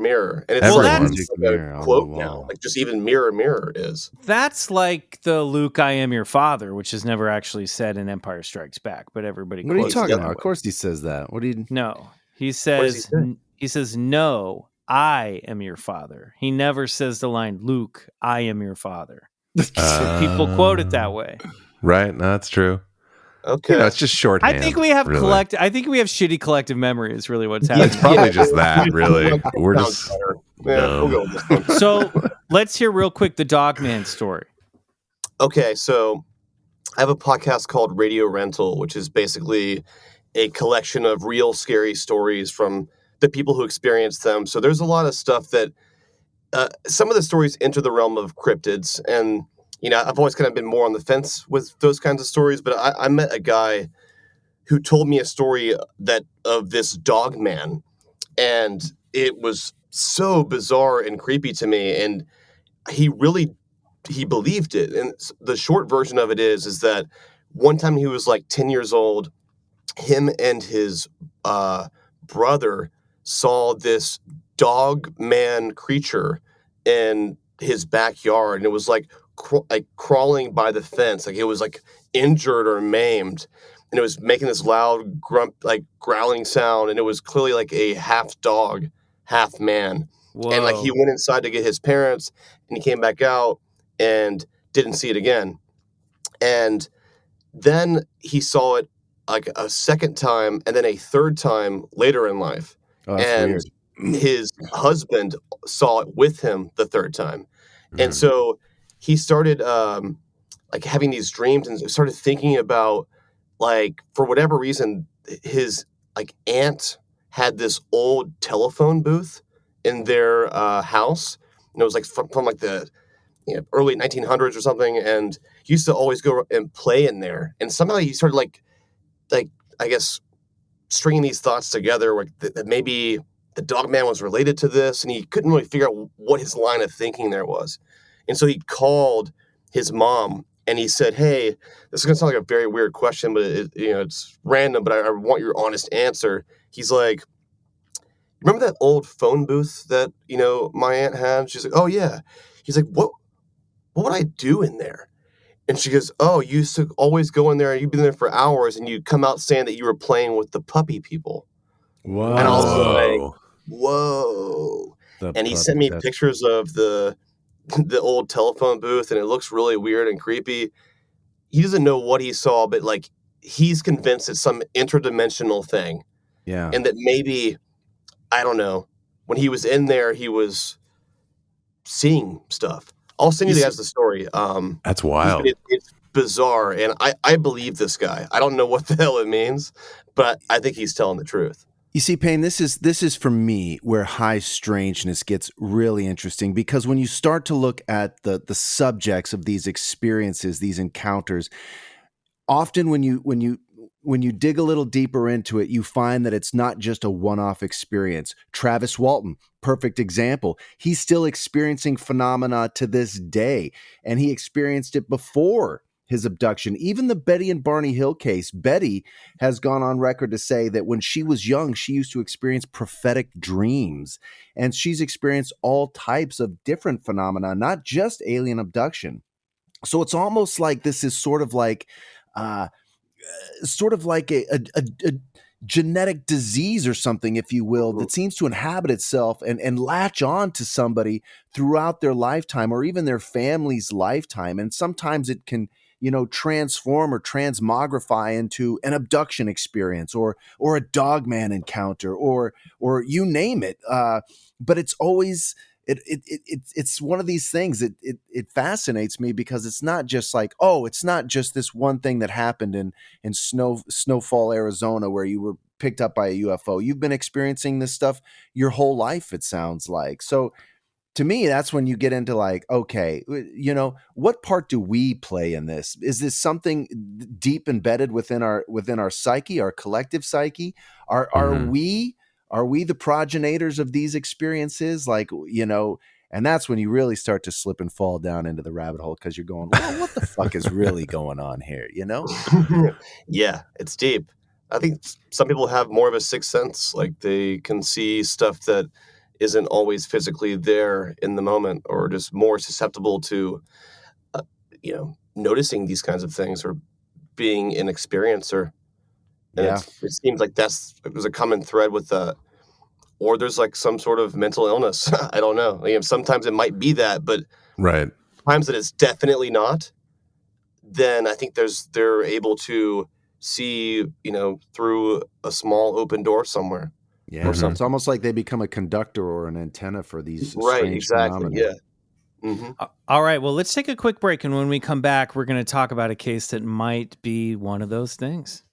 and it's Everyone. like Magic a mirror on quote the now. wall. Like just even mirror is. That's like the Luke, I am your father, which is never actually said in Empire Strikes Back, but everybody What are you quotes talking it about? that Of way. course he says that. What do you? No, he does says he say? no, I am your father. He never says the line, Luke, I am your father. People quote it that way. Right. No, that's true. Okay. It's just shorthand. I think we have really. I think we have shitty collective memory is really what's Yeah, happening. It's probably Yeah. just that, really. We're Sounds just. better. Yeah, we'll go with this one. So let's hear real quick the Dogman story. Okay, so I have a podcast called Radio Rental, which is basically a collection of real scary stories from the people who experienced them. So there's a lot of stuff that some of the stories enter the realm of cryptids, and I've always kind of been more on the fence with those kinds of stories. But I met a guy who told me a story of this Dogman, and it was so bizarre and creepy to me, and he believed it. And the short version of it is that one time he was like 10 years old, him and his brother saw this dog man creature in his backyard, and it was like crawling by the fence, like it was like injured or maimed, and it was making this loud growling sound, and it was clearly like a half dog, half man. Whoa. And like he went inside to get his parents, and he came back out and didn't see it again. And then he saw it like a second time, and then a third time later in life. Oh, that's And weird. his husband saw it with him the third time. Mm. And so he started like having these dreams and started thinking about, like, for whatever reason, his like aunt had this old telephone booth in their house. And it was like from like the early 1900s or something. And he used to always go and play in there. And somehow he started like I guess stringing these thoughts together, like that maybe the Dogman was related to this, and he couldn't really figure out what his line of thinking there was. And so he called his mom, and he said, hey, this is going to sound like a very weird question, but it's random, but I want your honest answer. He's like, remember that old phone booth that, my aunt had? She's like, oh, yeah. He's like, what would I do in there? And she goes, oh, you used to always go in there, and you'd be there for hours, and you'd come out saying that you were playing with the puppy people. Whoa. And I was like, whoa. And he sent me pictures of the old telephone booth, and it looks really weird and creepy. He doesn't know what he saw, but like he's convinced it's some interdimensional thing. Yeah. And that maybe, I don't know, when he was in there, he was seeing stuff. I'll send you guys the story. That's wild. It's bizarre, and I believe this guy. I don't know what the hell it means, but I think he's telling the truth. You see, Payne, this is for me where high strangeness gets really interesting, because when you start to look at the subjects of these experiences, these encounters, often when you dig a little deeper into it, you find that it's not just a one-off experience. Travis Walton, perfect example. He's still experiencing phenomena to this day, and he experienced it before his abduction. Even the Betty and Barney Hill case, Betty has gone on record to say that when she was young, she used to experience prophetic dreams, and she's experienced all types of different phenomena, not just alien abduction. So it's almost like this is sort of like a genetic disease or something, if you will, that seems to inhabit itself and latch on to somebody throughout their lifetime or even their family's lifetime. And sometimes it can, transform or transmogrify into an abduction experience or a Dogman encounter or you name it. But it's always it's one of these things that it fascinates me, because it's not just like, it's not just this one thing that happened in Snowfall, Arizona, where you were picked up by a UFO. You've been experiencing this stuff your whole life, it sounds like. So to me, that's when you get into like, okay, what part do we play in this? Is this something deep embedded within our psyche, our collective psyche? Are we the progenitors of these experiences? And that's when you really start to slip and fall down into the rabbit hole, because you're going, well, what the fuck is really going on here? Yeah, it's deep. I think some people have more of a sixth sense. Like they can see stuff that isn't always physically there in the moment, or just more susceptible to, noticing these kinds of things or being an experiencer. And it seems like it was a common thread with that. Or there's like some sort of mental illness. I don't know. Sometimes it might be that, but right. Times that it's definitely not, then I think they're able to see, through a small open door somewhere. Yeah, it's almost like they become a conductor or an antenna for these strange exactly. phenomena. Yeah. Mm-hmm. All right, well, let's take a quick break, and when we come back, we're going to talk about a case that might be one of those things.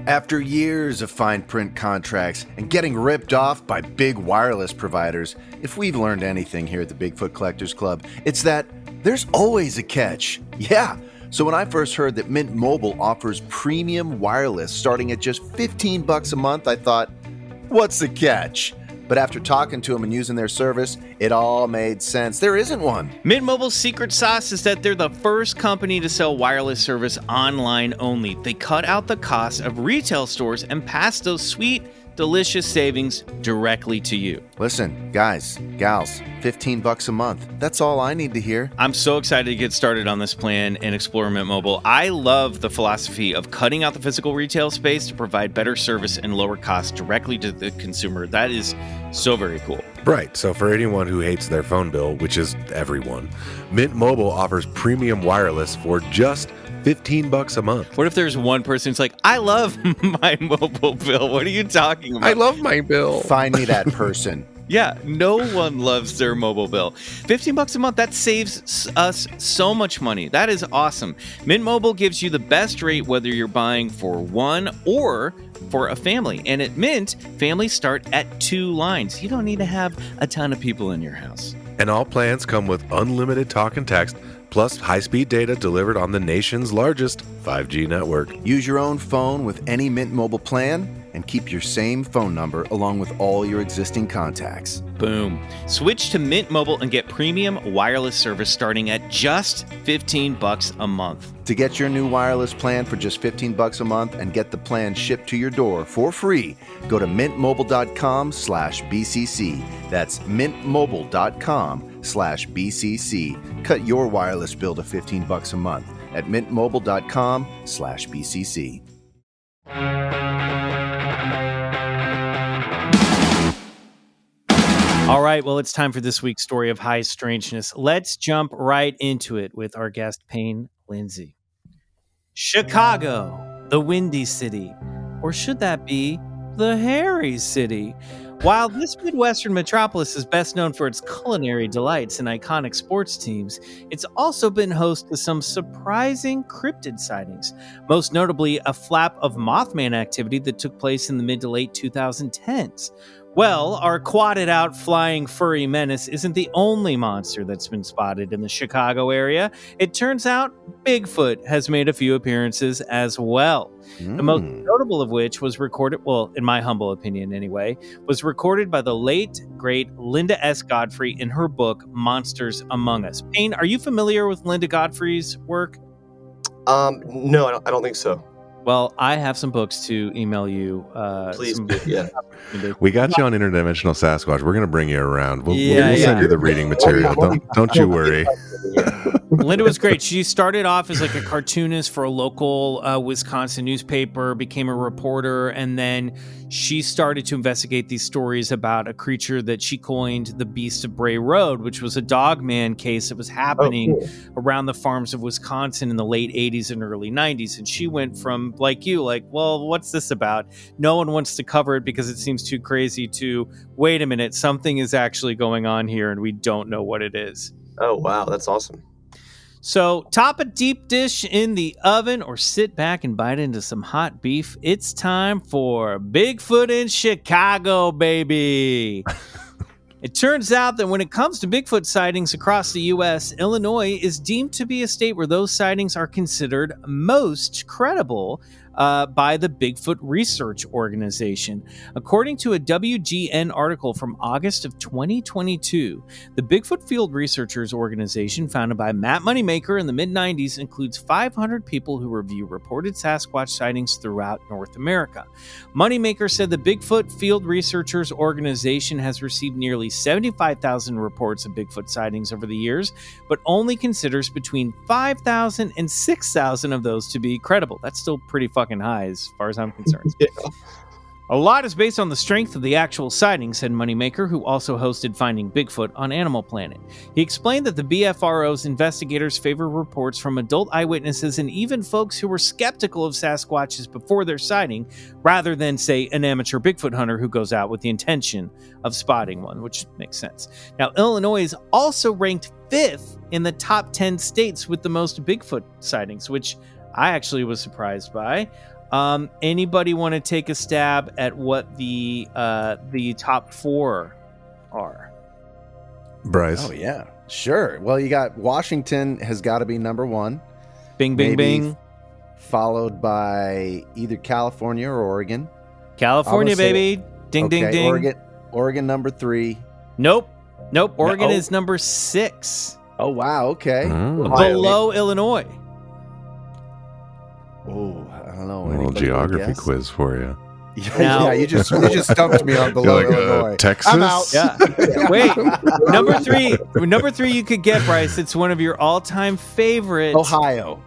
After years of fine print contracts and getting ripped off by big wireless providers, if we've learned anything here at the Bigfoot Collectors Club, it's that there's always a catch. Yeah. So when I first heard that Mint Mobile offers premium wireless starting at just $15 a month, I thought, what's the catch? But after talking to them and using their service, it all made sense. There isn't one. Mint Mobile's secret sauce is that they're the first company to sell wireless service online only. They cut out the cost of retail stores and pass those sweet, delicious savings directly to you. Listen, guys, gals, $15 a month. That's all I need to hear. I'm so excited to get started on this plan and explore Mint Mobile. I love the philosophy of cutting out the physical retail space to provide better service and lower costs directly to the consumer. That is so very cool. Right. So for anyone who hates their phone bill, which is everyone, Mint Mobile offers premium wireless for just $15 a month. What if there's one person who's like, I love my mobile bill? What are you talking about? I love my bill. Find me that person. Yeah, no one loves their mobile bill. $15 a month, that saves us so much money. That is awesome. Mint Mobile gives you the best rate whether you're buying for one or for a family. And at Mint, families start at 2 lines. You don't need to have a ton of people in your house. And all plans come with unlimited talk and text, plus high-speed data delivered on the nation's largest 5G network. Use your own phone with any Mint Mobile plan and keep your same phone number along with all your existing contacts. Boom. Switch to Mint Mobile and get premium wireless service starting at just $15 a month. To get your new wireless plan for just $15 a month and get the plan shipped to your door for free, go to mintmobile.com/BCC. That's mintmobile.com/BCC. Cut your wireless bill to $15 a month at mintmobile.com/BCC. All right, well, it's time for this week's story of high strangeness. Let's jump right into it with our guest, Payne Lindsey. Chicago, the Windy City, or should that be the Hairy City? While this Midwestern metropolis is best known for its culinary delights and iconic sports teams, it's also been host to some surprising cryptid sightings, most notably a flap of Mothman activity that took place in the mid to late 2010s. Well, our quadded out flying furry menace isn't the only monster that's been spotted in the Chicago area. It turns out Bigfoot has made a few appearances as well. The most notable of which was recorded, well, in my humble opinion anyway, was recorded by the late, great Linda S. Godfrey in her book, Monsters Among Us. Payne, are you familiar with Linda Godfrey's work? No, I don't think so. Well, I have some books to email you. Please, yeah. We got you on Interdimensional Sasquatch. We're going to bring you around. We'll send you the reading material. Don't you worry. Linda was great. She started off as like a cartoonist for a local Wisconsin newspaper, became a reporter, and then she started to investigate these stories about a creature that she coined the Beast of Bray Road, which was a Dogman case that was happening around the farms of Wisconsin in the late 80s and early 90s. And she went from, like you, like, well, what's this about? No one wants to cover it because it seems too crazy, to, wait a minute, something is actually going on here and we don't know what it is. Oh, wow. That's awesome. So top a deep dish in the oven or sit back and bite into some hot beef. It's time for Bigfoot in Chicago, baby. It turns out that when it comes to Bigfoot sightings across the U.S., Illinois is deemed to be a state where those sightings are considered most credible by the Bigfoot Research Organization. According to a WGN article from August of 2022, the Bigfoot Field Researchers Organization, founded by Matt Moneymaker in the mid-90s, includes 500 people who review reported Sasquatch sightings throughout North America. Moneymaker said the Bigfoot Field Researchers Organization has received nearly 75,000 reports of Bigfoot sightings over the years, but only considers between 5,000 and 6,000 of those to be credible. That's still pretty fucking high as far as I'm concerned. Yeah. A lot is based on the strength of the actual sightings, said Moneymaker, who also hosted Finding Bigfoot on Animal Planet. He explained that the BFRO's investigators favor reports from adult eyewitnesses and even folks who were skeptical of Sasquatches before their sighting, rather than, say, an amateur Bigfoot hunter who goes out with the intention of spotting one, which makes sense. Now, Illinois is also ranked 5th in the top 10 states with the most Bigfoot sightings, which I actually was surprised by. Anybody want to take a stab at what the top 4 are? Bryce. Oh, yeah. Sure. Well, you got Washington has got to be number 1. Bing, bing, bing. Followed by either California or Oregon. California, baby. Ding, ding, ding. Oregon number 3. Nope. Oregon is number 6. Oh, wow. Okay. Below Illinois. Oh, I don't know. A little geography quiz for you. Yeah, you just stumped me on below Illinois. Texas? I'm out. Yeah. Wait, number three you could get, Bryce. It's one of your all-time favorites. Ohio.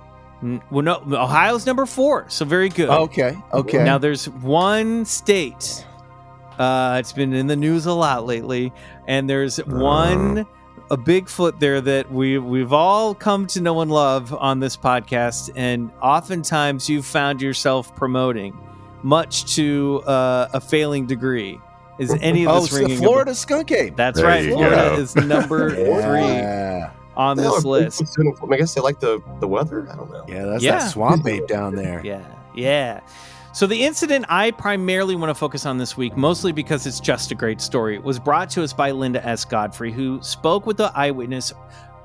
Well, no, Ohio's number 4, so very good. Okay. Now there's one state. It's been in the news a lot lately, and there's a Bigfoot there that we've all come to know and love on this podcast, and oftentimes you've found yourself promoting, much to a failing degree. Is any of this ringing? The Florida skunk ape. That's there right. Florida is number 3 on this list. I guess they like the weather. I don't know. Yeah, that's that swamp ape down there. Yeah. So the incident I primarily want to focus on this week, mostly because it's just a great story, was brought to us by Linda S. Godfrey, who spoke with the eyewitness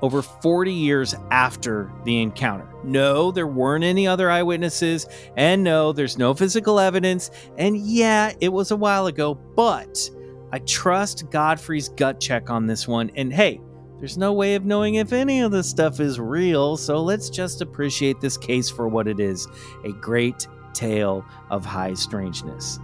over 40 years after the encounter. No, there weren't any other eyewitnesses, and no, there's no physical evidence, and yeah, it was a while ago, but I trust Godfrey's gut check on this one, and hey, there's no way of knowing if any of this stuff is real, so let's just appreciate this case for what it is, a great tale of high strangeness.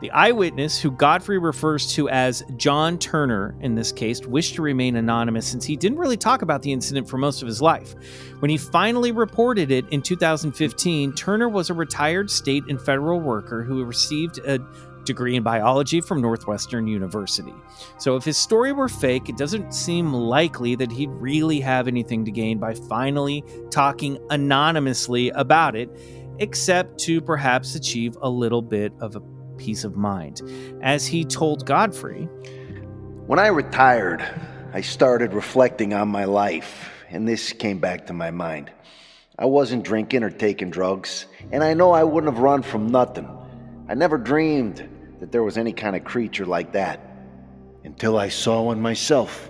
The eyewitness, who Godfrey refers to as John Turner in this case, wished to remain anonymous since he didn't really talk about the incident for most of his life. When he finally reported it in 2015, Turner was a retired state and federal worker who received a degree in biology from Northwestern University. So if his story were fake, it doesn't seem likely that he'd really have anything to gain by finally talking anonymously about it, except to perhaps achieve a little bit of a peace of mind. As he told Godfrey, "When I retired, I started reflecting on my life, and this came back to my mind. I wasn't drinking or taking drugs, and I know I wouldn't have run from nothing. I never dreamed that there was any kind of creature like that, until I saw one myself."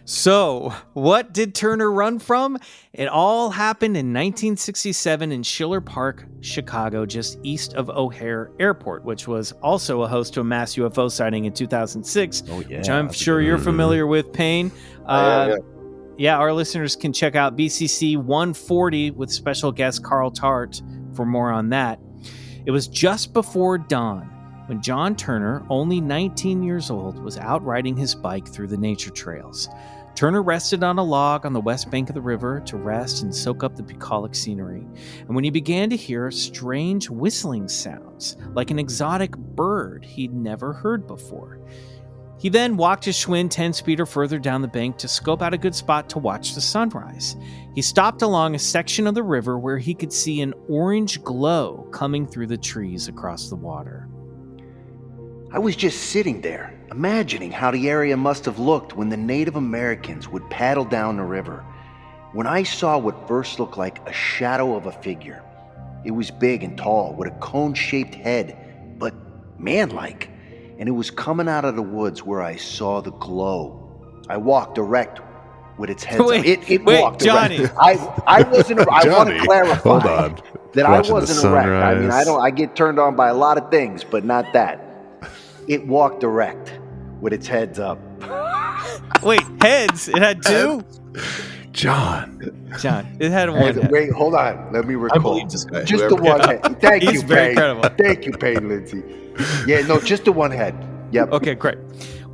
So, what did Turner run from? It all happened in 1967 in Schiller Park, Chicago, just east of O'Hare Airport, which was also a host to a mass UFO sighting in 2006, which I'm sure you're familiar with, Payne. Yeah, our listeners can check out BCC 140 with special guest Carl Tart for more on that. It was just before dawn when John Turner, only 19 years old, was out riding his bike through the nature trails. Turner rested on a log on the west bank of the river to rest and soak up the bucolic scenery. And when he began to hear strange whistling sounds, like an exotic bird he'd never heard before, he then walked his Schwinn 10 speeder further down the bank to scope out a good spot to watch the sunrise. He stopped along a section of the river where he could see an orange glow coming through the trees across the water. I was just sitting there, imagining how the area must have looked when the Native Americans would paddle down the river, when I saw what first looked like a shadow of a figure. It was big and tall, with a cone-shaped head, but man-like, and it was coming out of the woods where I saw the glow. I walked erect with its head. It walked Johnny. erect. I wasn't. I want to clarify hold on. that Watching I wasn't the erect. I mean, sunrise. I get turned on by a lot of things, but not that. It walked erect with its heads up. Wait, heads? It had two? John, it had one head. Wait, hold on. Let me recall. I believe this guy. Just the one head. Thank He's you, very Payne. credible. Thank you, Payne Lindsey. Yeah, no, just the one head. Yep. Okay, great.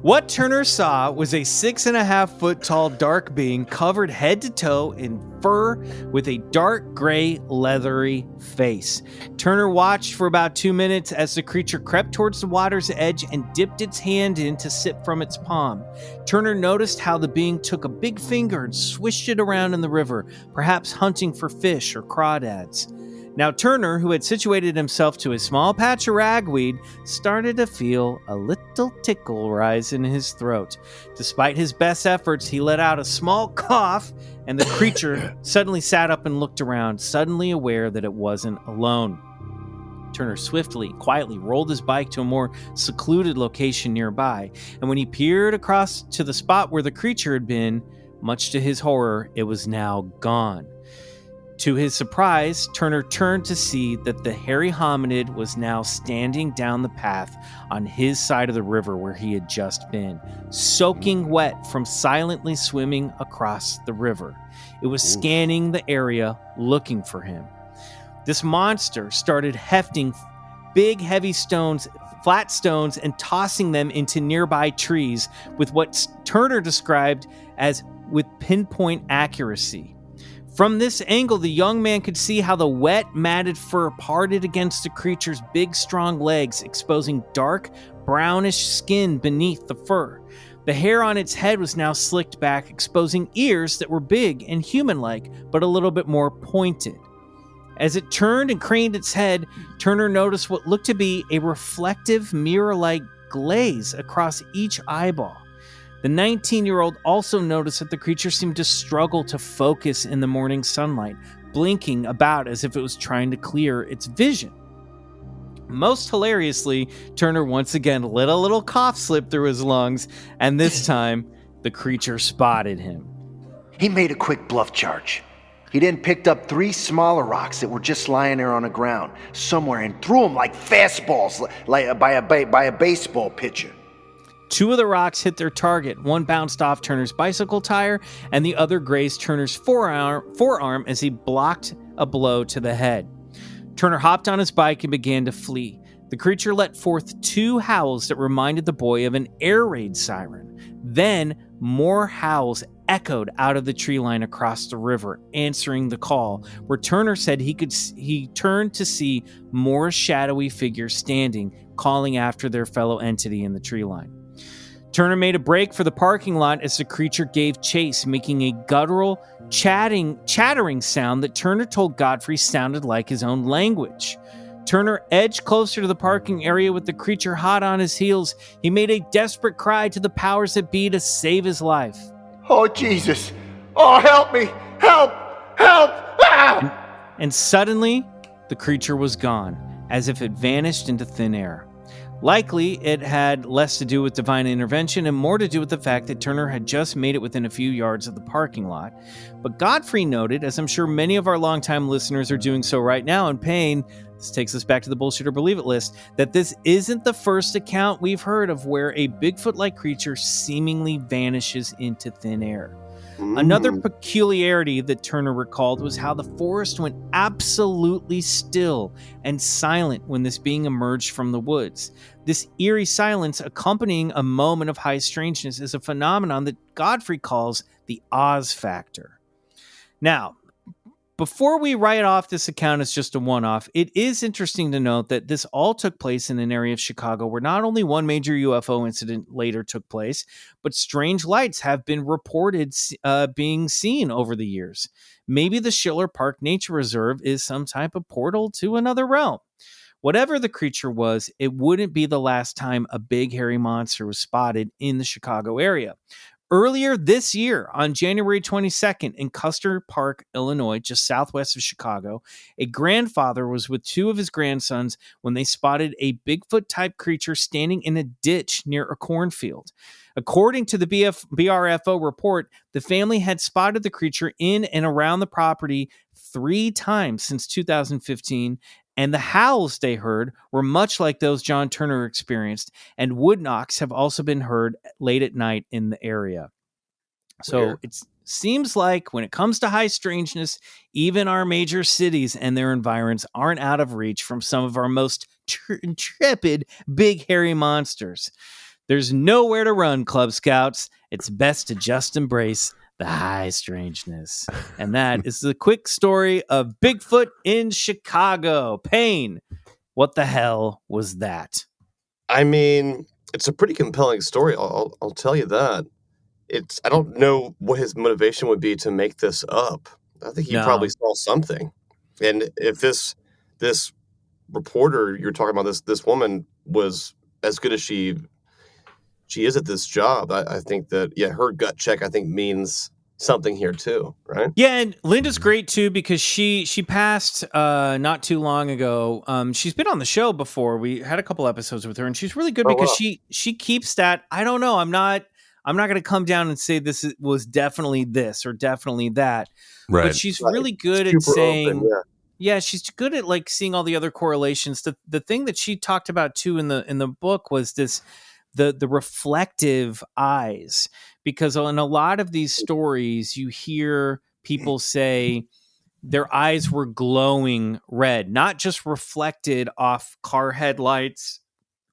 What Turner saw was a 6.5-foot tall dark being covered head to toe in fur with a dark gray leathery face. Turner watched for about 2 minutes as the creature crept towards the water's edge and dipped its hand in to sip from its palm. Turner noticed how the being took a big finger and swished it around in the river, perhaps hunting for fish or crawdads. Now Turner, who had situated himself to a small patch of ragweed, started to feel a little tickle rise in his throat. Despite his best efforts, he let out a small cough, and the creature suddenly sat up and looked around, suddenly aware that it wasn't alone. Turner quietly rolled his bike to a more secluded location nearby, and when he peered across to the spot where the creature had been, much to his horror, it was now gone. To his surprise, Turner turned to see that the hairy hominid was now standing down the path on his side of the river where he had just been, soaking wet from silently swimming across the river. It was scanning the area, looking for him. This monster started hefting big, heavy stones, flat stones, and tossing them into nearby trees with what Turner described as with pinpoint accuracy. From this angle, the young man could see how the wet, matted fur parted against the creature's big, strong legs, exposing dark, brownish skin beneath the fur. The hair on its head was now slicked back, exposing ears that were big and human-like, but a little bit more pointed. As it turned and craned its head, Turner noticed what looked to be a reflective, mirror-like glaze across each eyeball. The 19-year-old also noticed that the creature seemed to struggle to focus in the morning sunlight, blinking about as if it was trying to clear its vision. Most hilariously, Turner once again let a little cough slip through his lungs, and this time, the creature spotted him. He made a quick bluff charge. He then picked up 3 smaller rocks that were just lying there on the ground somewhere and threw them like fastballs like by a baseball pitcher. 2 of the rocks hit their target. One bounced off Turner's bicycle tire, and the other grazed Turner's forearm as he blocked a blow to the head. Turner hopped on his bike and began to flee. The creature let forth 2 howls that reminded the boy of an air raid siren. Then more howls echoed out of the tree line across the river, answering the call, where Turner said he turned to see more shadowy figures standing, calling after their fellow entity in the tree line. Turner made a break for the parking lot as the creature gave chase, making a guttural, chattering sound that Turner told Godfrey sounded like his own language. Turner edged closer to the parking area with the creature hot on his heels. He made a desperate cry to the powers that be to save his life. Oh, Jesus. Oh, help me. Help. Help. Ah! And suddenly, the creature was gone, as if it vanished into thin air. Likely, it had less to do with divine intervention and more to do with the fact that Turner had just made it within a few yards of the parking lot. But Godfrey noted, as I'm sure many of our longtime listeners are doing so right now in Payne, this takes us back to the Bullshit or Believe It list, that this isn't the first account we've heard of where a Bigfoot-like creature seemingly vanishes into thin air. Another peculiarity that Turner recalled was how the forest went absolutely still and silent when this being emerged from the woods. This eerie silence accompanying a moment of high strangeness is a phenomenon that Godfrey calls the Oz factor. Now, before we write off this account as just a one-off, it is interesting to note that this all took place in an area of Chicago where not only one major UFO incident later took place, but strange lights have been reported being seen over the years. Maybe the Schiller Park Nature Reserve is some type of portal to another realm. Whatever the creature was, it wouldn't be the last time a big hairy monster was spotted in the Chicago area. Earlier this year, on January 22nd, in Custer Park, Illinois, just southwest of Chicago, a grandfather was with 2 of his grandsons when they spotted a Bigfoot-type creature standing in a ditch near a cornfield. According to the BRFO report, the family had spotted the creature in and around the property 3 times since 2015, and the howls they heard were much like those John Turner experienced, and wood knocks have also been heard late at night in the area. So it seems like when it comes to high strangeness, even our major cities and their environs aren't out of reach from some of our most intrepid big hairy monsters. There's nowhere to run, Club Scouts. It's best to just embrace the high strangeness. And that is the quick story of Bigfoot in Chicago. Payne, what the hell was that? I mean, it's a pretty compelling story. I'll tell you that. I don't know what his motivation would be to make this up. I think he probably saw something. And if this reporter you're talking about, this woman was as good as she is at this job, I think that, her gut check, I think, means something here too, right? Yeah, and Linda's great too because she passed not too long ago. She's been on the show before. We had a couple episodes with her, and she's really good because she keeps that. I don't know. I'm not going to come down and say was definitely this or definitely that. Right. But she's really good at saying. Open, yeah, she's good at like seeing all the other correlations. The thing that she talked about too in the book was this. The reflective eyes, because in a lot of these stories, you hear people say their eyes were glowing red, not just reflected off car headlights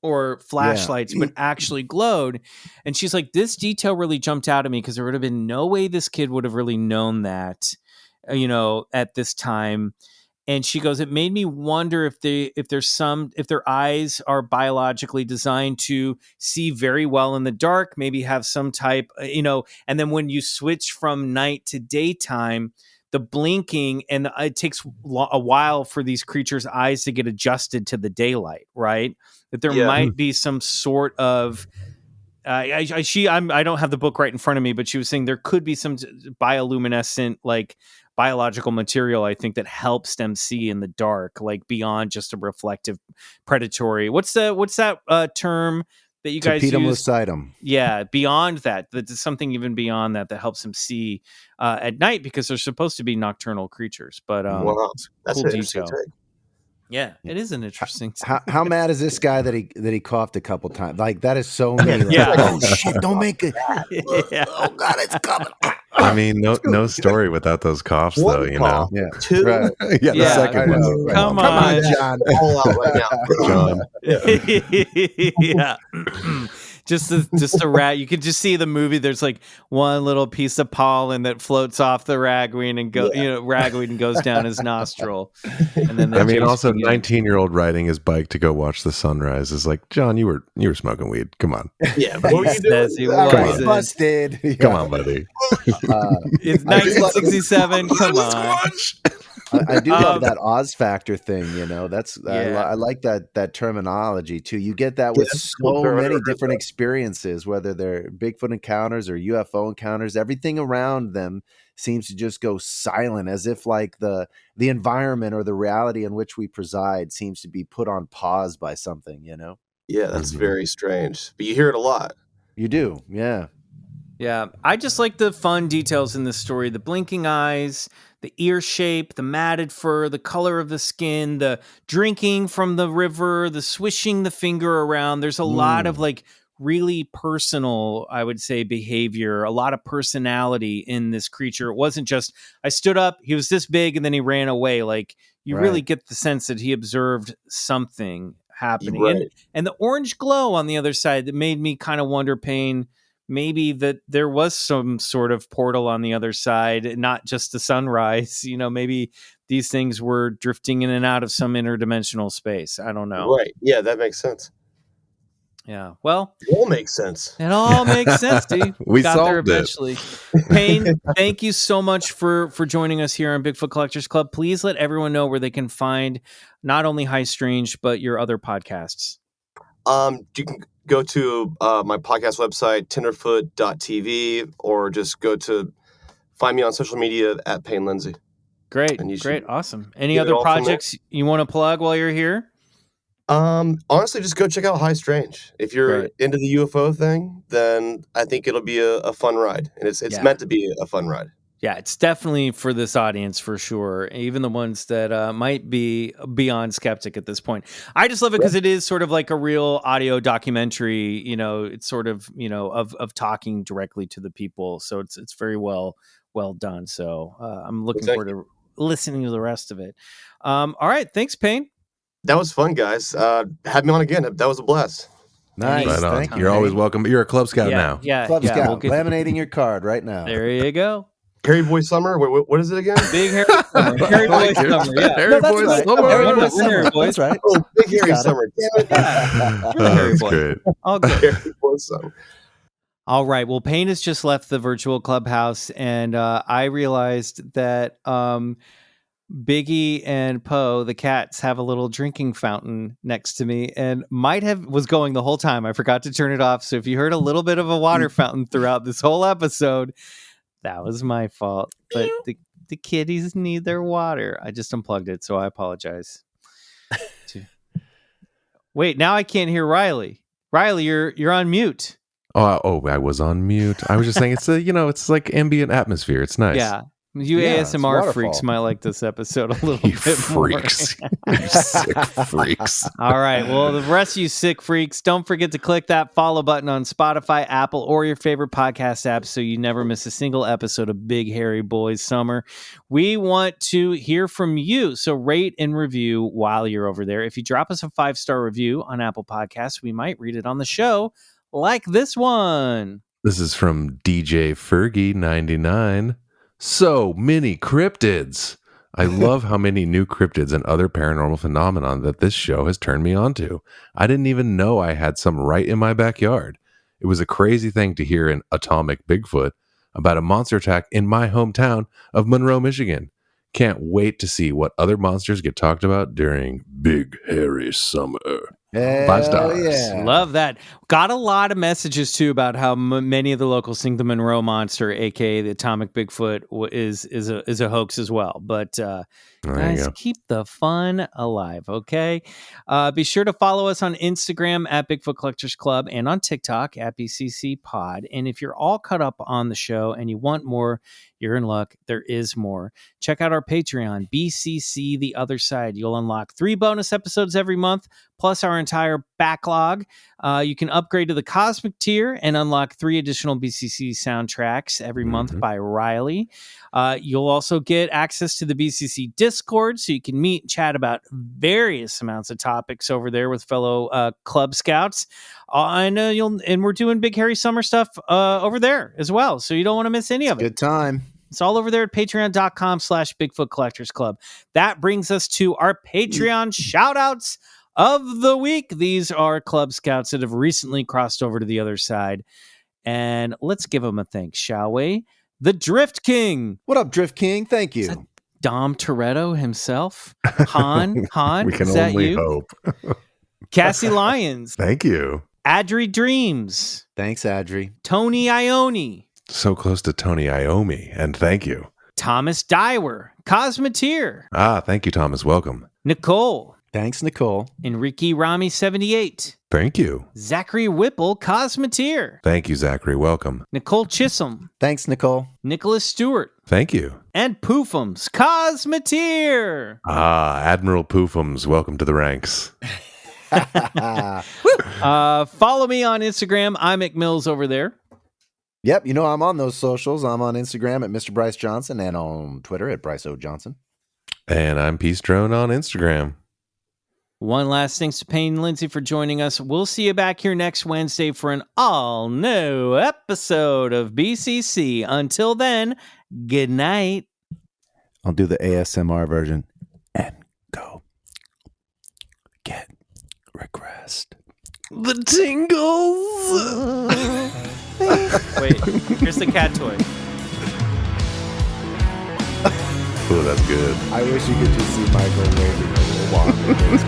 or flashlights, but actually glowed. And she's like, this detail really jumped out at me because there would have been no way this kid would have really known that, at this time. And she goes, it made me wonder if their eyes are biologically designed to see very well in the dark, maybe have some type, and then when you switch from night to daytime, the blinking, and it takes a while for these creatures' eyes to get adjusted to the daylight, right? That there might be some sort of, I don't have the book right in front of me, but she was saying there could be some bioluminescent, like, biological material, I think, that helps them see in the dark, like beyond just a reflective predatory. What's that term that you guys Tapetum use. lucidum. Yeah, beyond that, there's something even beyond that helps him see at night, because they're supposed to be nocturnal creatures. But Wow, that's cool an interesting detail. take. Yeah, it is an interesting. How mad is this guy that he coughed a couple times? Like, that is so mean. Like, Yeah. oh shit! Don't make it. Yeah. Oh God, it's coming. I mean, no story without those coughs, though. One You cough, know. Yeah. two. Right. Yeah, Yeah, the second I one. know, right. Come Come on. on, John. All out right now. John. Yeah. just a rat. You could just see the movie. There's like one little piece of pollen that floats off the ragweed and ragweed and goes down his nostril. And then I mean, also, begins. 19-year-old riding his bike to go watch the sunrise is like, John, you were smoking weed. Come on, Yeah, what were you doing? Says he All right, wasn't. busted. Yeah. come on, buddy. It's 1967. Come on. I do love that Oz factor thing. You know, that's Yeah. I like that terminology too. You get that with that's cool. so many different experiences, whether they're Bigfoot encounters or UFO encounters. Everything around them seems to just go silent, as if like the environment or the reality in which we preside seems to be put on pause by something. You know, Yeah, that's very strange. But you hear it a lot. you do, yeah. Yeah, I just like the fun details in this story. The blinking eyes, the ear shape, the matted fur, the color of the skin, the drinking from the river, the swishing the finger around. There's a lot of like really personal, I would say, behavior, a lot of personality in this creature. It wasn't just, I stood up, he was this big, and then he ran away. Like, you really Right. get the sense that he observed something happening. Right. And the orange glow on the other side that made me kind of wonder, Payne, maybe that there was some sort of portal on the other side, not just the sunrise. You know, maybe these things were drifting in and out of some interdimensional space. I don't know. Right. Yeah, that makes sense. Yeah. Well, It all makes sense. it all makes sense, dude. We Got there solved it. eventually. Payne, thank you so much for joining us here on Bigfoot Collectors Club. Please let everyone know where they can find not only High Strange, but your other podcasts. You can go to my podcast website, tenderfoot.tv, or just find me on social media at Payne Lindsey. Great. And you Great. should Awesome. Any get it other all from there. projects you want to plug while you're here? Honestly, just go check out High Strange. If you're Great. into the UFO thing, then I think it'll be a fun ride. And it's Yeah. meant to be a fun ride. Yeah, it's definitely for this audience for sure. Even the ones that might be beyond skeptic at this point. I just love it because it is sort of like a real audio documentary. You know, it's sort of, you know, of talking directly to the people. So it's very well done. So I'm looking Thank forward to listening to the rest of it. All right, thanks, Payne. That was fun, guys. Have me on again. That was a blast. Nice. Right on. Thank you. You're always welcome. You're a Club Scout now. Yeah, Club yeah, Scout, we'll get- laminating your card right now. there you go. Harry Boy Summer. What is it again? Big Harry Summer. Harry Boy Summer. Yeah. Harry No, that's Boy right. Summer. Harry Boy Harry Summer. Boy, that's right. Oh, Big Harry got it. Summer. Damn it. Yeah. Oh, Harry that's Boy. great. All good. Harry Boy Summer. All right. Well, Payne has just left the virtual clubhouse, and I realized that Biggie and Poe, the cats, have a little drinking fountain next to me, and was going the whole time. I forgot to turn it off. So if you heard a little bit of a water fountain throughout this whole episode, that was my fault. But the kitties need their water. I just unplugged it, so I apologize. Wait, now I can't hear Riley. Riley, you're on mute. Oh, I was on mute. I was just saying it's like ambient atmosphere. It's nice. Yeah. You Yeah, it's ASMR waterfall. freaks might like this episode a little You bit freaks. more. You sick freaks. All right. Well, the rest of you sick freaks, don't forget to click that follow button on Spotify, Apple, or your favorite podcast app so you never miss a single episode of Big Hairy Boys Summer. We want to hear from you, so rate and review while you're over there. If you drop us a 5-star review on Apple Podcasts, we might read it on the show, like this one. This is from DJ Fergie 99. So many cryptids. I love how many new cryptids and other paranormal phenomenon that this show has turned me on to. I didn't even know I had some right in my backyard. It was a crazy thing to hear in Atomic Bigfoot about a monster attack in my hometown of Monroe, Michigan. Can't wait to see what other monsters get talked about during Big Hairy Summer. 5 stars. Yeah. Love that. Got a lot of messages too about how many of the locals think the Monroe Monster, aka the Atomic Bigfoot, is a hoax as well. But guys, keep the fun alive, okay? Be sure to follow us on Instagram at Bigfoot Collectors Club and on TikTok at BCC Pod. And if you're all caught up on the show and you want more, you're in luck. There is more. Check out our Patreon, BCC The Other Side. You'll unlock 3 bonus episodes every month, plus our entire backlog. You can upgrade to the Cosmic tier and unlock 3 additional BCC soundtracks every month by Riley. You'll also get access to the BCC Discord, so you can meet and chat about various amounts of topics over there with fellow Club Scouts. And we're doing Big Hairy Summer stuff over there as well, so you don't want to miss any of it. Good time. It's all over there at patreon.com/Bigfoot Collectors Club. That brings us to our Patreon shout-outs of the week. These are Club Scouts that have recently crossed over to the other side. And let's give them a thanks, shall we? The Drift King. What up, Drift King? Thank you. Is that Dom Toretto himself? Han, we can is that only you? hope. Cassie Lyons. Thank you. Adri Dreams. Thanks, Adri. Tony Ione. So close to Tony Iommi, and thank you. Thomas Dyer. Cosmeteer. Thank you, Thomas. Welcome. Nicole. Thanks, Nicole. Enrique Rami 78. Thank you. Zachary Whipple, Cosmeteer. Thank you, Zachary. Welcome. Nicole Chisholm. Thanks, Nicole. Nicholas Stewart. Thank you. And Poofums, Cosmeteer. Admiral Poofums, welcome to the ranks. Follow me on Instagram. I'm McMills over there. Yep, you know I'm on those socials. I'm on Instagram at Mr. Bryce Johnson and on Twitter at Bryce O. Johnson. And I'm Peace Drone on Instagram. One last thanks to Payne Lindsey for joining us. We'll see you back here next Wednesday for an all-new episode of BCC. Until then, good night. I'll do the ASMR version. And go. Get regressed. The tingles! Wait, here's the cat toy. Oh, that's good. I wish you could just see Michael waving a little wand with his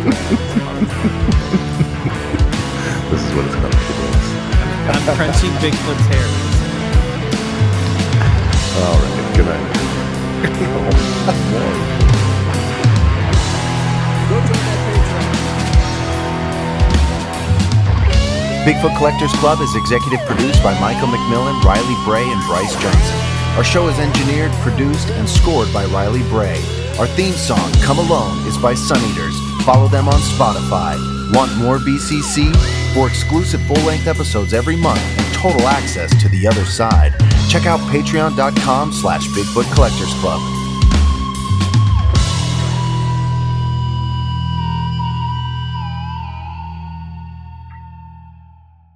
This is what it's coming to. I'm crunching Bigfoot's hair. All right. Good night. Bigfoot Collectors Club is executive produced by Michael McMillan, Riley Bray, and Bryce Johnson. Our show is engineered, produced, and scored by Riley Bray. Our theme song, Come Alone, is by Suneaters. Follow them on Spotify. Want more BCC? For exclusive full-length episodes every month and total access to the other side, check out patreon.com/Bigfoot Collectors Club.